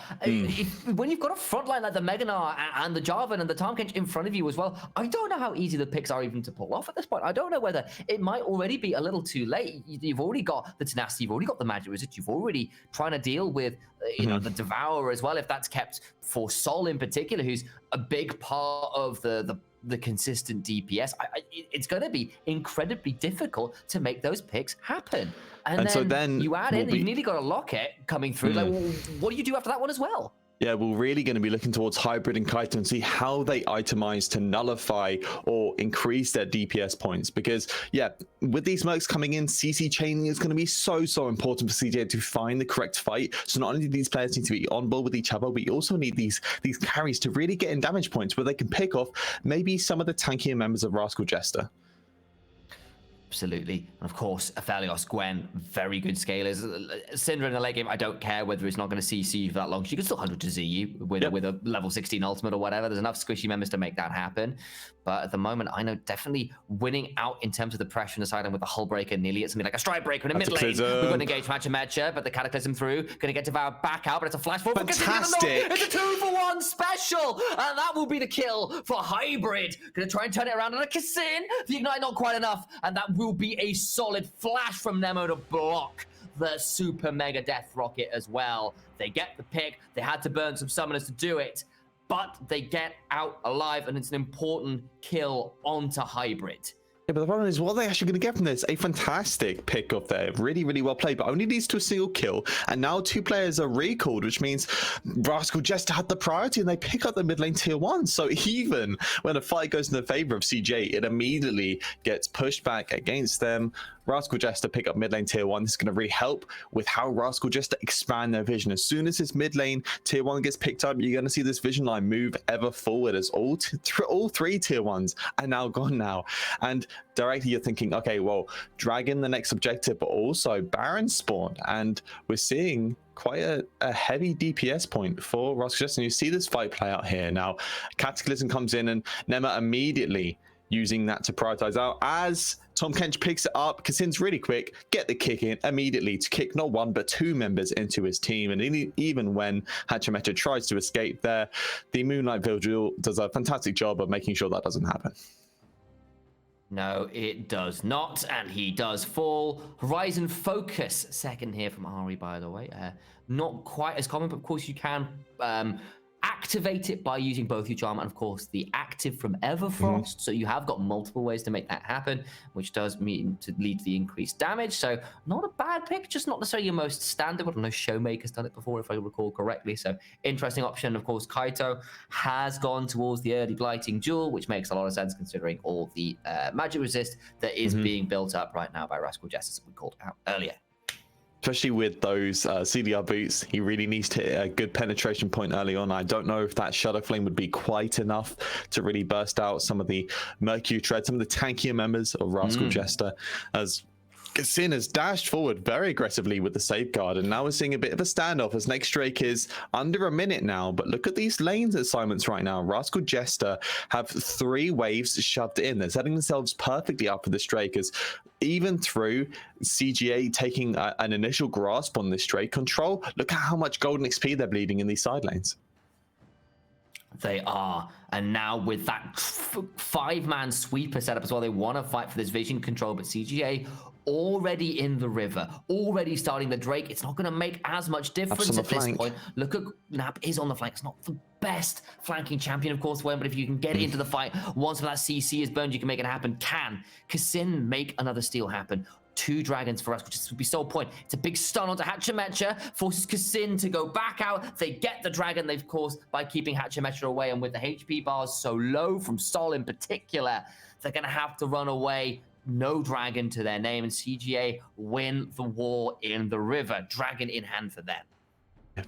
When you've got a front line like the Meganar and the Jarvan and the Tahm Kench in front of you as well, I don't know how easy the picks are even to pull off at this point. I don't know whether it might already be a little too late. You've already got the Tenacity, you've already got the Magic Resist, you've already trying to deal with you know, the Devourer as well, if that's kept for Sol in particular, who's a big part of the consistent DPS. It's going to be incredibly difficult to make those picks happen. And then, so then you add in, you've nearly got a Locket coming through. Like, well, what do you do after that one as well? Yeah, we're really going to be looking towards Hybrid and Kaito and see how they itemize to nullify or increase their DPS points. Because, yeah, with these mercs coming in, CC chaining is going to be so important for CJ to find the correct fight. So not only do these players need to be on board with each other, we also need these carries to really get in damage points where they can pick off maybe some of the tankier members of Rascal Jester. Absolutely. And of course, Aphelios, Gwen, very good scalers. Syndra in the late game, I don't care whether it's not going to CC you for that long. She can still 100 to Z you with a level 16 ultimate or whatever. There's enough squishy members to make that happen. But at the moment, I know definitely winning out in terms of the pressure on the side and with the hull breaker nearly. It's going to be like a stride breaker in the mid lane. We're going to engage Matcha Mecha, but the Cataclysm through. Going to get Devour back out, but it's a flash forward. Fantastic. It's a 2-for-1 special. And that will be the kill for Hybrid. Going to try and turn it around on a Kassin. The Ignite not quite enough. And that will be a solid flash from Nemo to block the super mega death rocket as well. They get the pick. They had to burn some summoners to do it, but they get out alive, and it's an important kill onto Hybrid. Yeah, but the problem is, what are they actually going to get from this? A fantastic pick up there. Really, really well played, but only leads to a single kill. And now 2 players are recalled, which means Rascal Jester had the priority and they pick up the mid lane tier 1. So even when a fight goes in the favor of CJ, it immediately gets pushed back against them. Rascal Jester pick up mid lane tier 1. This is going to really help with how Rascal Jester expand their vision. As soon as this mid lane tier 1 gets picked up, you're going to see this vision line move ever forward as all 3 tier 1s are now gone now. And directly you're thinking, okay, well, Dragon the next objective, but also Baron spawn. And we're seeing quite a heavy DPS point for Rascal Jester. And you see this fight play out here. Now, Cataclysm comes in and Nema immediately using that to prioritize out as Tom Kench picks it up. Kassin's really quick, get the kick in immediately to kick not 1 but 2 members into his team. And even when Hachimecha tries to escape there, the Moonlight Vigil does a fantastic job of making sure that doesn't happen. No, it does not, and he does fall. Horizon Focus, second here from Ari, by the way. Not quite as common, but of course you can activate it by using both your charm and of course the active from Everfrost. So you have got multiple ways to make that happen, which does mean to lead to the increased damage. So not a bad pick, just not necessarily your most standard. I don't know, Showmaker's done it before if I recall correctly. So interesting option. Of course, Kaito has gone towards the early blighting jewel, which makes a lot of sense considering all the magic resist that is being built up right now by Rascal Jester, as we called out earlier. Especially with those CDR boots, he really needs to hit a good penetration point early on. I don't know if that Shadow Flame would be quite enough to really burst out some of the Mercury Tread, some of the tankier members of Rascal Jester, as Kassin has dashed forward very aggressively with the safeguard, and now we're seeing a bit of a standoff as next Drake is under a minute now. But look at these lanes assignments right now. Rascal Jester have 3 waves shoved in. They're setting themselves perfectly up for this Drake, as even through CGA taking an initial grasp on this Drake control, look at how much golden XP they're bleeding in these side lanes. They are. And now with that 5-man sweeper setup as well, they want to fight for this vision control, but CGA already in the river, already starting the Drake. It's not going to make as much difference at this point. Look at Nap is on the flank. It's not the best flanking champion, of course, but if you can get into the fight, once that CC is burned, you can make it happen. Can Kassin make another steal happen? 2 dragons for us, which would be sole point. It's a big stun onto Hachimecha, forces Kassin to go back out. They get the dragon, they've caused by keeping Hachimecha away, and with the HP bars so low from Sol in particular, they're going to have to run away. No dragon to their name, and CGA win the war in the river. Dragon in hand for them.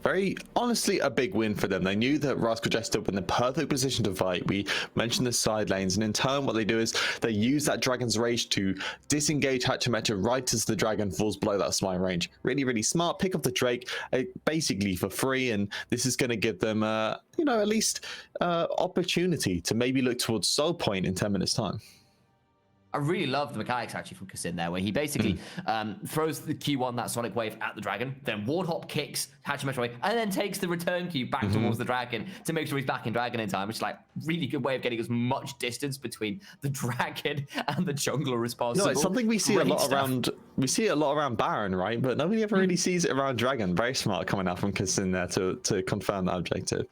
Very honestly a big win for them. They knew that Rascal Jester were in the perfect position to fight. We mentioned the side lanes, and in turn what they do is they use that Dragon's Rage to disengage Hachimecha right as the dragon falls below that smite range. Really, really smart. Pick up the Drake basically for free, and this is going to give them you know, at least opportunity to maybe look towards Soul Point in 10 minutes time. I really love the mechanics actually from Kassin there, where he basically throws the Q1, that Sonic Wave, at the dragon, then Ward Hop kicks Hachimecha away, and then takes the return Q back towards the dragon to make sure he's back in dragon in time, which is like really good way of getting as much distance between the dragon and the jungler as possible. No, it's something we see a lot around we see it a lot around Baron, right? But nobody ever really sees it around Dragon. Very smart coming out from Kassin there to confirm that objective.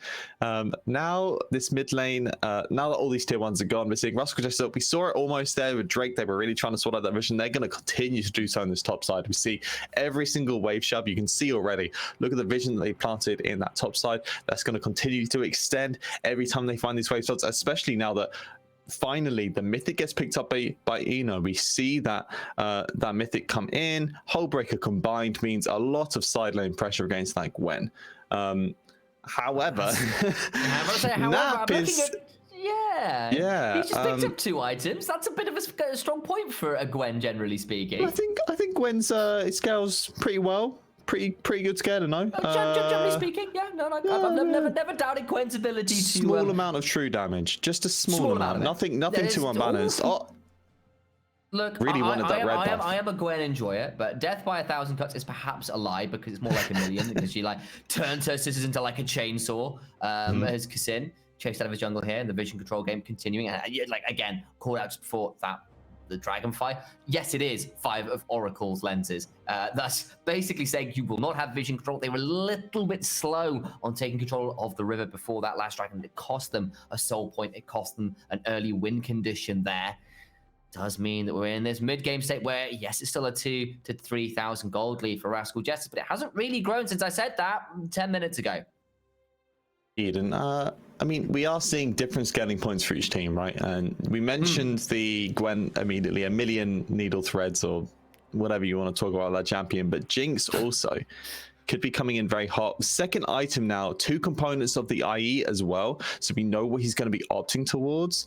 Now this mid lane, now that all these tier 1s are gone, we're seeing Rascal Jester. We saw it almost there with Drake. They were really trying to sort out that vision. They're going to continue to do so on this top side. We see every single wave shove. You can see already. Look at the vision that they planted in that top side. That's going to continue to extend every time they find these wave shots, especially now that finally the mythic gets picked up by Eno. We see that that mythic come in. Hullbreaker combined means a lot of side lane pressure against that Gwen. However, Nap is... Yeah. He just picked up 2 items. That's a bit of a strong point for a Gwen, generally speaking. I think Gwen's it scales pretty well. Pretty good scale, no? Generally speaking, yeah. I've never doubted Gwen's ability to... Small amount of true damage. Just a small amount. Nothing too unbalanced. Oh. Look, really wanted that red buff. I am a Gwen enjoyer, but death by 1,000 cuts is perhaps a lie because it's more like a million because she like turns her scissors into like a chainsaw. As Kassin chased out of his jungle here in the vision control game continuing. And like again, called out before that the Dragonfly. Yes, it is 5 of Oracle's lenses. That's basically saying you will not have vision control. They were a little bit slow on taking control of the river before that last dragon. It cost them a soul point. It cost them an early win condition there. Does mean that we're in this mid-game state where, yes, it's still a 2,000 to 3,000 gold lead for Rascal Jester, but it hasn't really grown since I said that 10 minutes ago. Eden, I mean, we are seeing different scaling points for each team, right? And we mentioned the Gwen immediately, a million needle threads or whatever you want to talk about that champion, but Jinx also could be coming in very hot. Second item now, 2 components of the IE as well, so we know what he's going to be opting towards.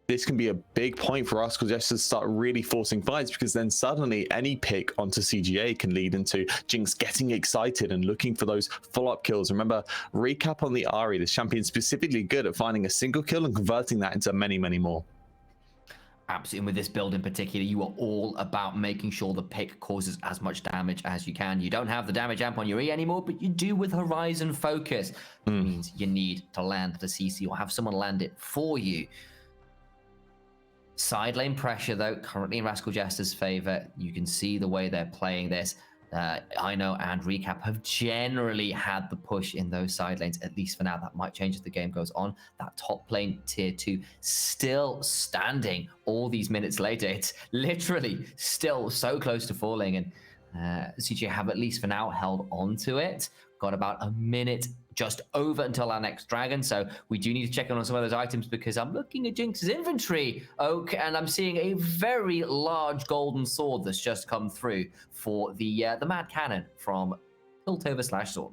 This can be a big point for Rascal Jester to start really forcing fights, because then suddenly any pick onto CGA can lead into Jinx getting excited and looking for those follow-up kills. Remember, recap on the Ahri, this champion's specifically good at finding a single kill and converting that into many, many more. Absolutely, and with this build in particular, you are all about making sure the pick causes as much damage as you can. You don't have the damage amp on your E anymore, but you do with Horizon Focus. It means you need to land the CC or have someone land it for you. Side lane pressure, though, currently in Rascal Jester's favor. You can see the way they're playing this. Ino and Recap have generally had the push in those side lanes, at least for now. That might change as the game goes on. That top lane, tier 2, still standing all these minutes later. It's literally still so close to falling, and CJ have, at least for now, held on to it. Got about a minute just over until our next dragon, so we do need to check in on some of those items, because I'm looking at Jinx's inventory, Oak, and I'm seeing a very large golden sword that's just come through for the Mad Cannon from Piltover/Sword.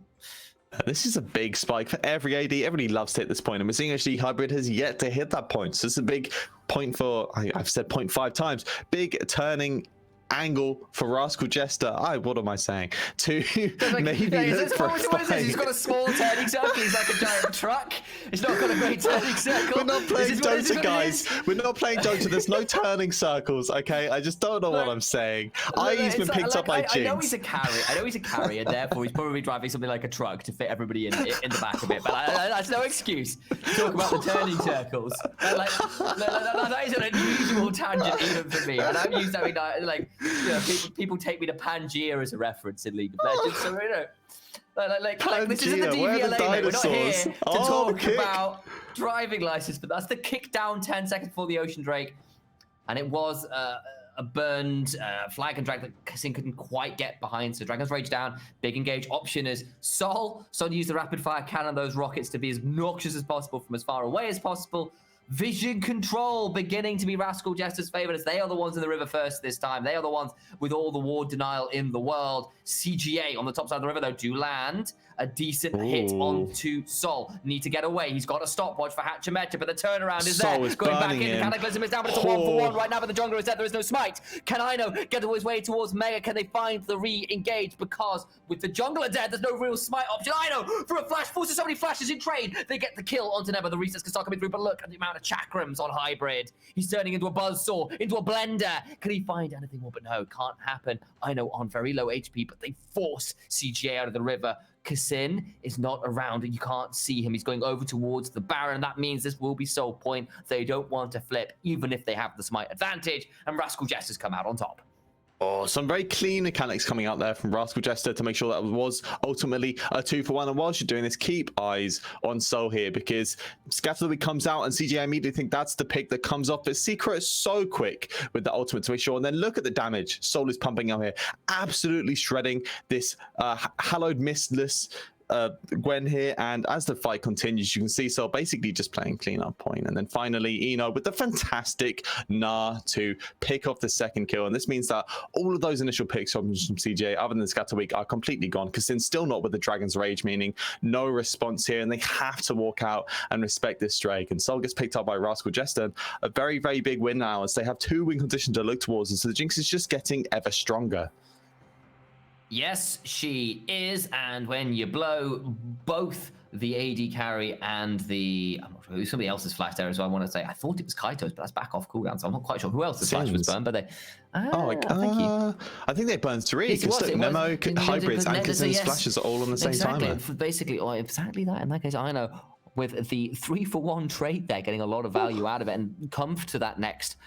This is a big spike for every AD. Everybody loves to hit this point, and we're seeing actually Hybrid has yet to hit that point. So it's a big point for, I've said 0.5 times, big turning angle for Rascal Jester. What am I saying? To maybe look for a fight. He's got a small turning circle. He's like a giant truck. He's not got a great turning circle. We're not playing Dota, guys. We're not playing Dota. There's no turning circles, okay? I just don't know what I'm saying. He's been picked up by Jinx. I know he's a carry, and therefore he's probably driving something like a truck to fit everybody in the back of it. But that's no excuse to talk about the turning circles. That is an unusual tangent even for me. And I've used that like. You know, people take me to Pangea as a reference in League of Legends, so you know, like this isn't the DVLA, mate. We're not here to talk about driving license, but that's the kick down 10 seconds before the Ocean Drake, and it was a burned flag and drag that Kassin couldn't quite get behind, so Dragon's Rage down. Big engage option is Sol use the rapid fire cannon, those rockets to be as noxious as possible from as far away as possible. Vision control beginning to be Rascal Jester's favorite, as they are the ones in the river first this time. They are the ones with all the ward denial in the world. CGA on the top side of the river, though, do land a decent hit onto Sol. Need to get away. He's got a stopwatch for Hatchemetra, but the turnaround is there. Going back in, the Cataclysm is down, but it's a 1-for-1 right now, but the jungler is dead. There is no smite. Can Ino get his way towards Mega? Can they find the re-engage? Because with the jungler dead, there's no real smite option. Ino, for a flash, forces so many flashes in trade. They get the kill onto Never. The resets can start coming through, but look at the amount of chakrams on Hybrid. He's turning into a buzzsaw, into a blender. Can he find anything more? But no, can't happen. Ino on very low HP, but they force CGA out of the river. Kassin is not around, and you can't see him. He's going over towards the Baron. That means this will be soul point. They don't want to flip, even if they have the smite advantage, and Rascal Jester's come out on top. Oh, some very clean mechanics coming out there from Rascal Jester to make sure that was ultimately a 2-for-1. And whilst you're doing this, keep eyes on Soul here, because Scatter the Week comes out and CJ immediately think that's the pick that comes off. But Secret is so quick with the ultimate to make sure. And then look at the damage Soul is pumping out here. Absolutely shredding this hallowed mistless Gwen here, and as the fight continues, you can see Soul basically just playing clean up point, and then finally Eno with the fantastic Gnar to pick off the second kill. And this means that all of those initial picks from CJ, other than Scatterweek, are completely gone, because Sin's still not with the Dragon's Rage, meaning no response here, and they have to walk out and respect this Drake. And Soul gets picked up by Rascal Jester, a very, very big win now, as they have 2 win conditions to look towards, and so the Jinx is just getting ever stronger. Yes, she is, and when you blow both the AD carry and the, I'm not sure who, somebody else's flash there as well, I want to say. I thought it was Kaito's, but that's back off cooldown, so I'm not quite sure who else's flash was burned, but they... thank you. I think they burned 3, because Memo, Hybrids, and Kazin's flashes are all on the same timer. Basically, exactly that. In that case, I know, with the 3-for-1 trade there, getting a lot of value out of it, and come to that next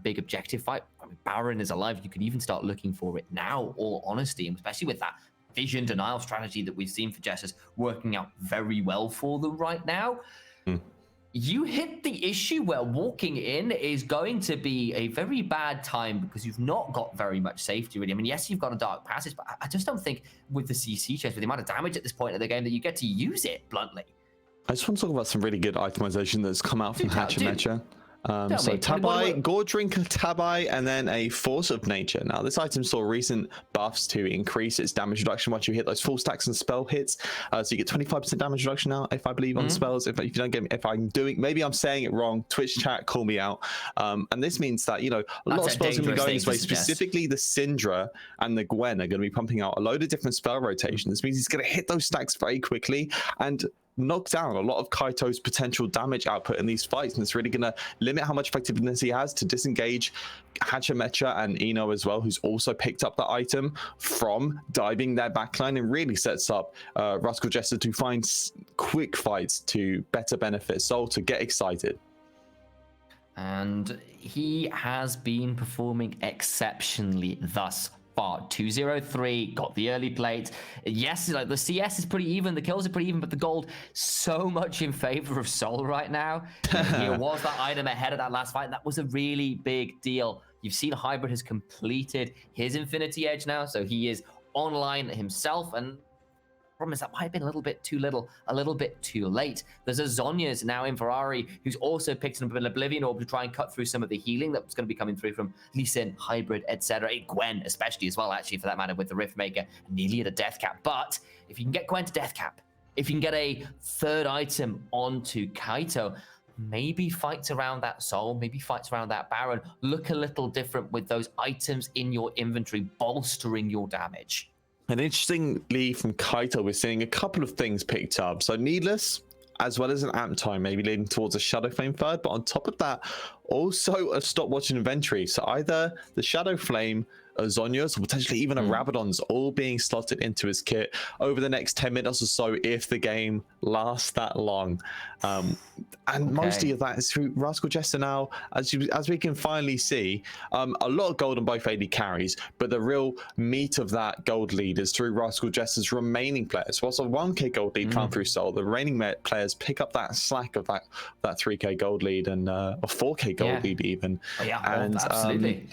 big objective fight. I mean, Baron is alive. You could even start looking for it now, all honesty, and especially with that vision denial strategy that we've seen for Jesters working out very well for them right now. You hit the issue where walking in is going to be a very bad time, because you've not got very much safety really. I mean, yes, you've got a dark passage, but I just don't think with the CC chest, with the amount of damage at this point of the game, that you get to use it bluntly. I just want to talk about some really good itemization that's come out from Hatcher Mecha. So Tabai, Gore Drinker Tabai, and then a Force of Nature. Now this item saw recent buffs to increase its damage reduction once you hit those full stacks and spell hits. So you get 25% damage reduction now, if I believe, on spells. If you don't get me, if I'm doing, maybe I'm saying it wrong, Twitch chat, call me out. And this means that, you know, a lot of spells are going to be going this way. Specifically the Syndra and the Gwen are going to be pumping out a load of different spell rotation. This means he's going to hit those stacks very quickly and knock down a lot of Kaito's potential damage output in these fights, and it's really going to limit how much effectiveness he has to disengage Hatcher Mecha and Eno as well, who's also picked up the item from diving their backline, and really sets up Rascal Jester to find quick fights to better benefit Soul, to get excited. And he has been performing exceptionally thus far. 203, got the early plate. Yes, like the CS is pretty even, the kills are pretty even, but the gold so much in favor of Soul right now. Here was that item ahead of that last fight. That was a really big deal. You've seen Hybrid has completed his Infinity Edge now, so he is online himself, and problem is that might have been a little bit too little, a little bit too late. There's a Zonya's now in Ferrari, who's also picked up an Oblivion Orb to try and cut through some of the healing that's going to be coming through from Lee Sin, Hybrid, etc. Gwen especially as well, actually, for that matter, with the Riftmaker, nearly at a death cap. But if you can get Gwen to death cap, if you can get a third item onto Kaito, maybe fights around that Soul, maybe fights around that Baron look a little different with those items in your inventory bolstering your damage. And interestingly, from Kaito, we're seeing a couple of things picked up. So Needless, as well as an amp time, maybe leading towards a Shadow Flame third. But on top of that, also a stopwatch inventory. So either the Shadow Flame, a Zonya's, or potentially even a Rabadon's, all being slotted into his kit over the next 10 minutes or so, if the game lasts that long. And mostly of that is through Rascal Jester now, as we can finally see, a lot of gold on both AD carries, but the real meat of that gold lead is through Rascal Jester's remaining players. Whilst a 1k gold lead come through Soul, the remaining players pick up that slack of that 3k gold lead, and a 4k gold lead even. Absolutely.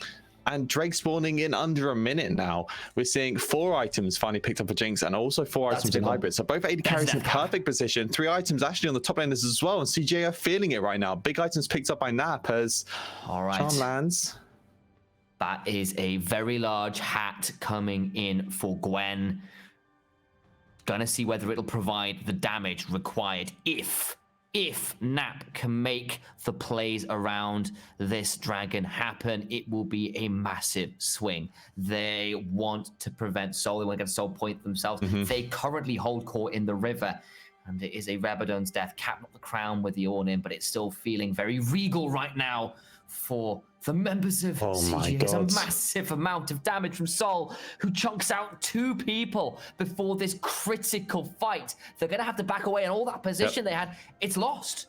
And Drake spawning in under a minute now. We're seeing 4 items finally picked up for Jinx, and also 4 items in Hybrid. So both AD carries in perfect position. 3 items actually on the top laners as well, and CJ are feeling it right now. Big items picked up by Nap as Charm lands. That is a very large hat coming in for Gwen. Gonna see whether it'll provide the damage required if Nap can make the plays around this dragon happen. It will be a massive swing. They want to prevent Soul. They want to get a Soul point themselves. They currently hold court in the river, and it is a Rabadon's death cap, not the crown with the Ornn in, but it's still feeling very regal right now for the members of CG. It's a massive amount of damage from Soul, who chunks out 2 people before this critical fight. They're going to have to back away, and all that position they had, it's lost.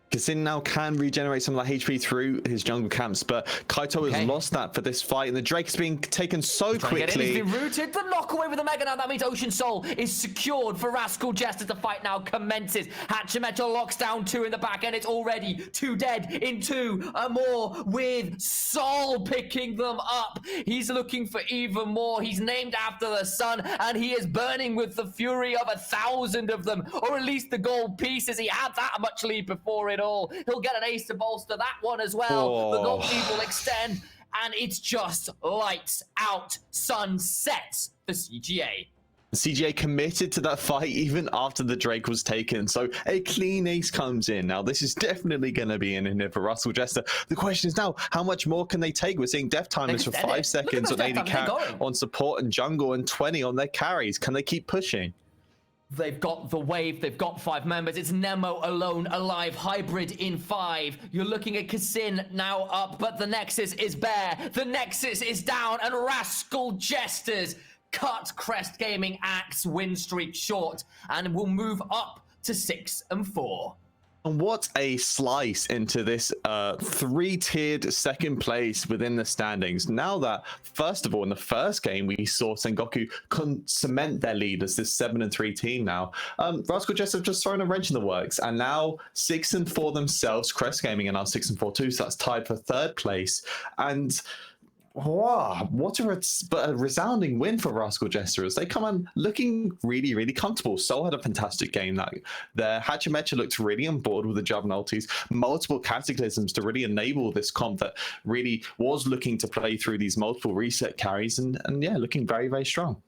Kassin now can regenerate some of that HP through his jungle camps, but Kaito has lost that for this fight, and the Drake is being taken so quickly. He's been rooted. The knockaway with the Mega now. That means Ocean Soul is secured for Rascal Jester. The fight now commences. Hatchemecha locks down 2 in the back, and it's already 2 dead in 2 more, with Soul picking them up. He's looking for even more. He's named after the sun, and he is burning with the fury of 1,000 of them, or at least the gold pieces. He had that much lead before it all. He'll get an ace to bolster that one as well. The gold lead will extend, and it's just lights out, sun sets for CGA. CGA committed to that fight even after the Drake was taken, so a clean ace comes in. Now this is definitely going to be an in for Rascal Jester. The question is now, how much more can they take? We're seeing death timers for 5 seconds on AD on support and jungle, and 20 on their carries. Can they keep pushing? They've got the wave, they've got 5 members. It's Nemo alone, alive, hybrid in 5. You're looking at Kassin now up, but the Nexus is bare. The Nexus is down, and Rascal Jesters cut Crest Gaming Axe win streak short, and will move up to 6 and 4. And what a slice into this 3-tiered second place within the standings. Now that, first of all, in the first game, we saw Sengoku cement their lead as this 7-3 team now. Rascal Jester have just thrown a wrench in the works, and now 6 and 4 themselves. Crest Gaming are now 6 and 4 too, so that's tied for 3rd place. And wow, what a resounding win for Rascal Jester as they come on looking really, really comfortable. Soul had a fantastic game. Their Hatchemecha looked really on board with the Juvenalties. Multiple Cataclysms to really enable this comp that really was looking to play through these multiple reset carries, and yeah, looking very, very strong.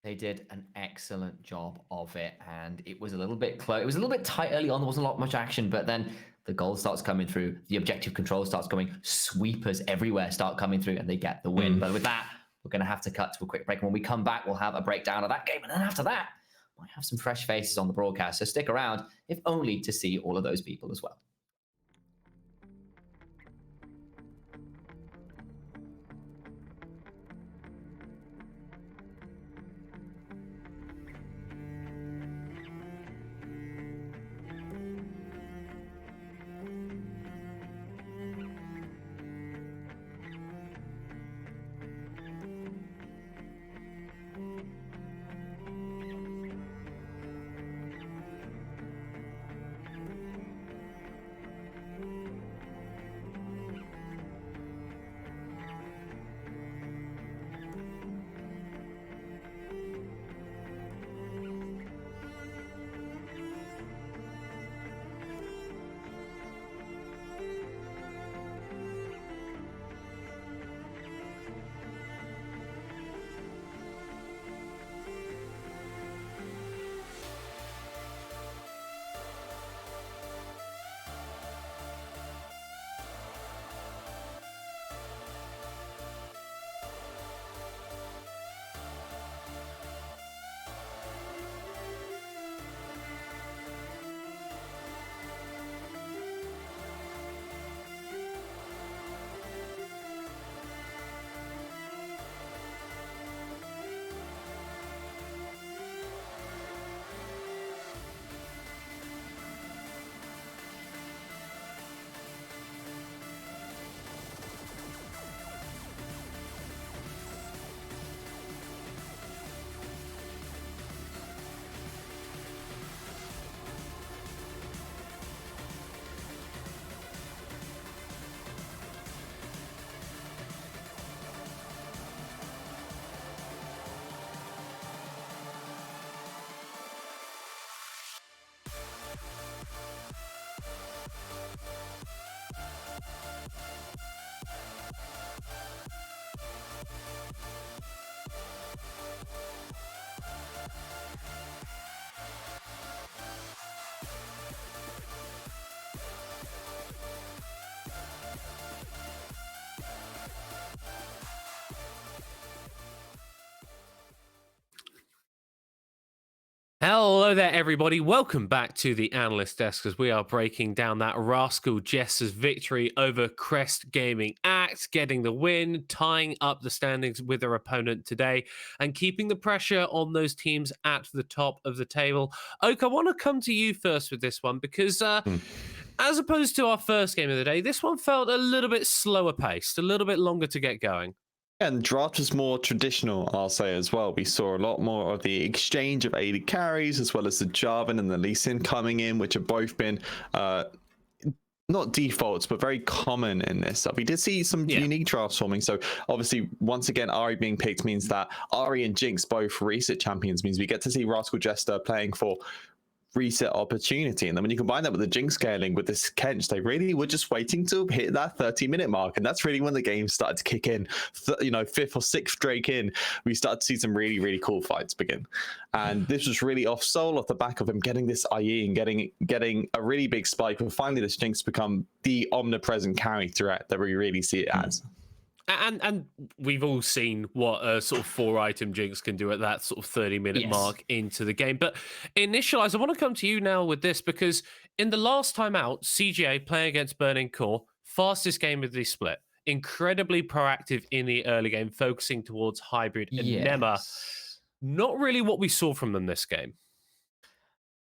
They did an excellent job of it, and it was a little bit close. It was a little bit tight early on. There wasn't much action, but then the gold starts coming through, the objective control starts coming, sweepers everywhere start coming through, and they get the win. But with that, we're going to have to cut to a quick break. And when we come back, we'll have a breakdown of that game. And then after that, might have some fresh faces on the broadcast. So stick around, if only to see all of those people as well. Hello there, everybody. Welcome back to the Analyst Desk as we are breaking down that Rascal Jester's victory over Crest Gaming Act, getting the win, tying up the standings with their opponent today, and keeping the pressure on those teams at the top of the table. Oak, I want to come to you first with this one because As opposed to our first game of the day, this one felt a little bit slower paced, a little bit longer to get going. And the draft was more traditional, I'll say, as well. We saw a lot more of the exchange of AD carries, as well as the Jarvan and the Lee Sin coming in, which have both been not defaults, but very common in this stuff. We did see some unique drafts forming. So obviously, once again, Ahri being picked means that Ahri and Jinx, both reset champions, means we get to see Rascal Jester playing for reset opportunity. And then when you combine that with the Jinx scaling with this Kench, they really were just waiting to hit that 30-minute mark. And that's really when the game started to kick in. Fifth or sixth Drake in, we started to see some really, really cool fights begin. And this was really off Soul, off the back of him getting this IE and getting a really big spike. And finally, this Jinx become the omnipresent carry threat that we really see it as. And we've all seen what a sort of 4-item Jinx can do at that sort of 30-minute mark into the game. But Initialize, I want to come to you now with this, because in the last time out, CGA playing against Burning Core, fastest game of the split, incredibly proactive in the early game, focusing towards hybrid and Nema. Not really what we saw from them this game.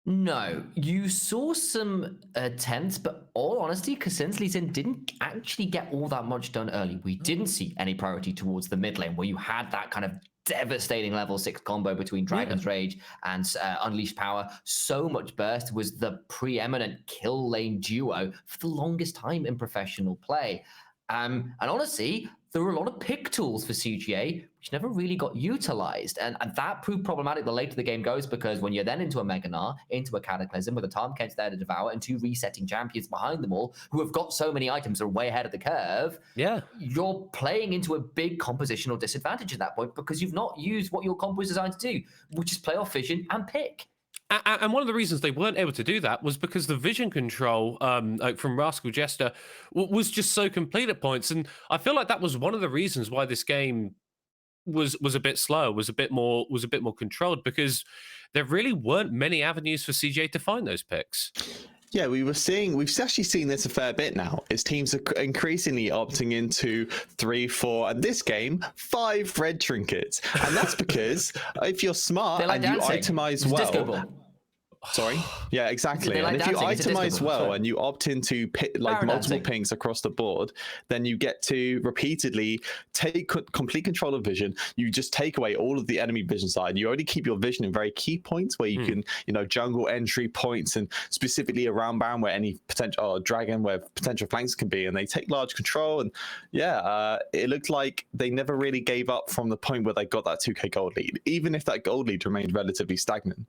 No, you saw some attempts, but all honesty, Cassins Lee Sin didn't actually get all that much done early. We didn't see any priority towards the mid lane, where you had that kind of devastating level 6 combo between Dragon's Rage and Unleashed Power. So much burst was the preeminent kill lane duo for the longest time in professional play. And honestly, there were a lot of pick tools for CGA, which never really got utilized. And that proved problematic the later the game goes, because when you're then into a Mega Gnar, into a Cataclysm, with a Tahm Kench there to devour, and 2 resetting champions behind them all, who have got so many items that are way ahead of the curve, you're playing into a big compositional disadvantage at that point, because you've not used what your comp was designed to do, which is play off vision and pick. And one of the reasons they weren't able to do that was because the vision control from Rascal Jester was just so complete at points. And I feel like that was one of the reasons why this game was a bit slow, was a bit more controlled, because there really weren't many avenues for CJ to find those picks. Yeah, we've actually seen this a fair bit now. Is teams are increasingly opting into 3, 4, and this game 5 red trinkets, and that's because if you're smart and you itemize well. Sorry. Yeah, exactly. And if you itemize well and you opt into multiple pings across the board, then you get to repeatedly take complete control of vision. You just take away all of the enemy vision side. You only keep your vision in very key points where you can, jungle entry points, and specifically around Baron where any potential dragon where potential flanks can be, and they take large control. And it looked like they never really gave up from the point where they got that 2k gold lead, even if that gold lead remained relatively stagnant.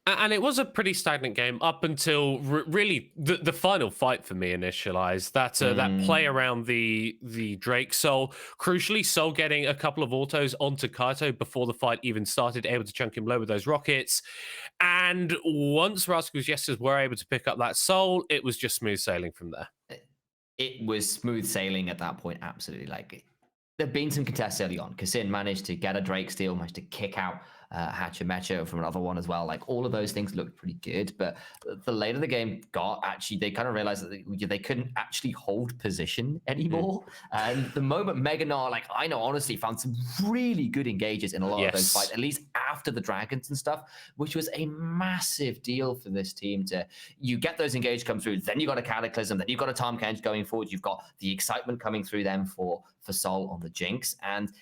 And it was a pretty stagnant game up until really the final fight for me. Initialized that play around the Drake Soul. Crucially, Soul getting a couple of autos onto Kaito before the fight even started, able to chunk him low with those rockets. And once Rascal Jesters were able to pick up that Soul, it was just smooth sailing from there. It was smooth sailing at that point, absolutely. Like, there've been some contests early on. Kassin managed to get a Drake steal, managed to kick out Hatcher Mecha from another one as well. Like, all of those things looked pretty good, but the later the game got, actually, they kind of realized that they couldn't actually hold position anymore. And the moment Mega Gnar, like, I know, honestly, found some really good engages in a lot of those fights, at least after the dragons and stuff, which was a massive deal for this team you get those engages come through, then you got a Cataclysm, then you've got a Tahm Kench going forward, you've got the excitement coming through them for Soul on the Jinx, and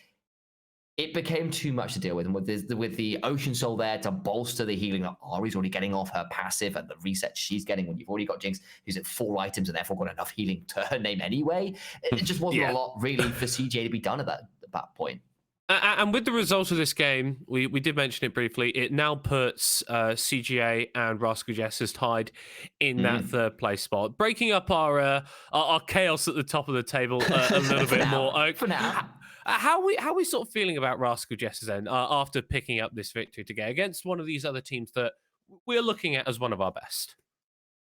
it became too much to deal with. And with the Ocean Soul there to bolster the healing that Ahri's already getting off her passive, and the reset she's getting when you've already got Jinx, who's at 4 items and therefore got enough healing to her name anyway, it just wasn't a lot really for CJ to be done at that point. And with the results of this game, we did mention it briefly, it now puts CGA and Rascal Jesters tied in that 3rd place spot, breaking up our chaos at the top of the table a little bit more. For now. How are we sort of feeling about Rascal Jesters then after picking up this victory today against one of these other teams that we're looking at as one of our best?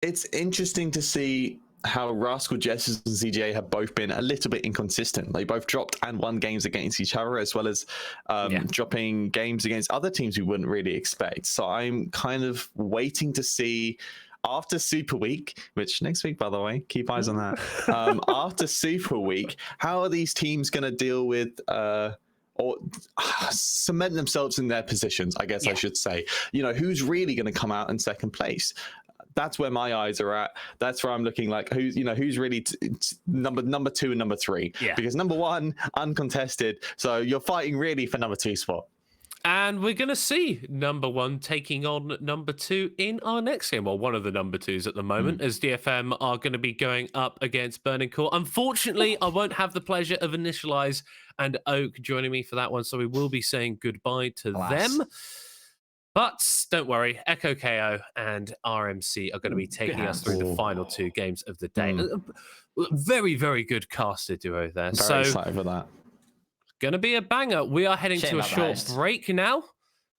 It's interesting to see how Rascal Jesters and CGA have both been a little bit inconsistent. They both dropped and won games against each other, as well as dropping games against other teams we wouldn't really expect. So I'm kind of waiting to see, after Super Week, which next week, by the way, keep eyes on that. After Super Week, how are these teams going to deal with or cement themselves in their positions, I guess I should say. Who's really going to come out in 2nd place? that's where my eyes are at. That's where I'm looking like who's really number 2 and number 3. Yeah. Because number 1 uncontested, so you're fighting really for number 2 spot. And we're going to see number 1 taking on number 2 in our next game. Well, one of the number 2s at the moment, as DFM are going to be going up against Burning Core. Unfortunately, I won't have the pleasure of Initialize and Oak joining me for that one, so we will be saying goodbye to them. But don't worry, Echo KO and RMC are going to be taking us through the final 2 games of the day. Very, very good caster duo there. Very excited for that. Gonna be a banger. We are heading to a short break now.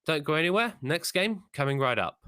Don't go anywhere. Next game coming right up.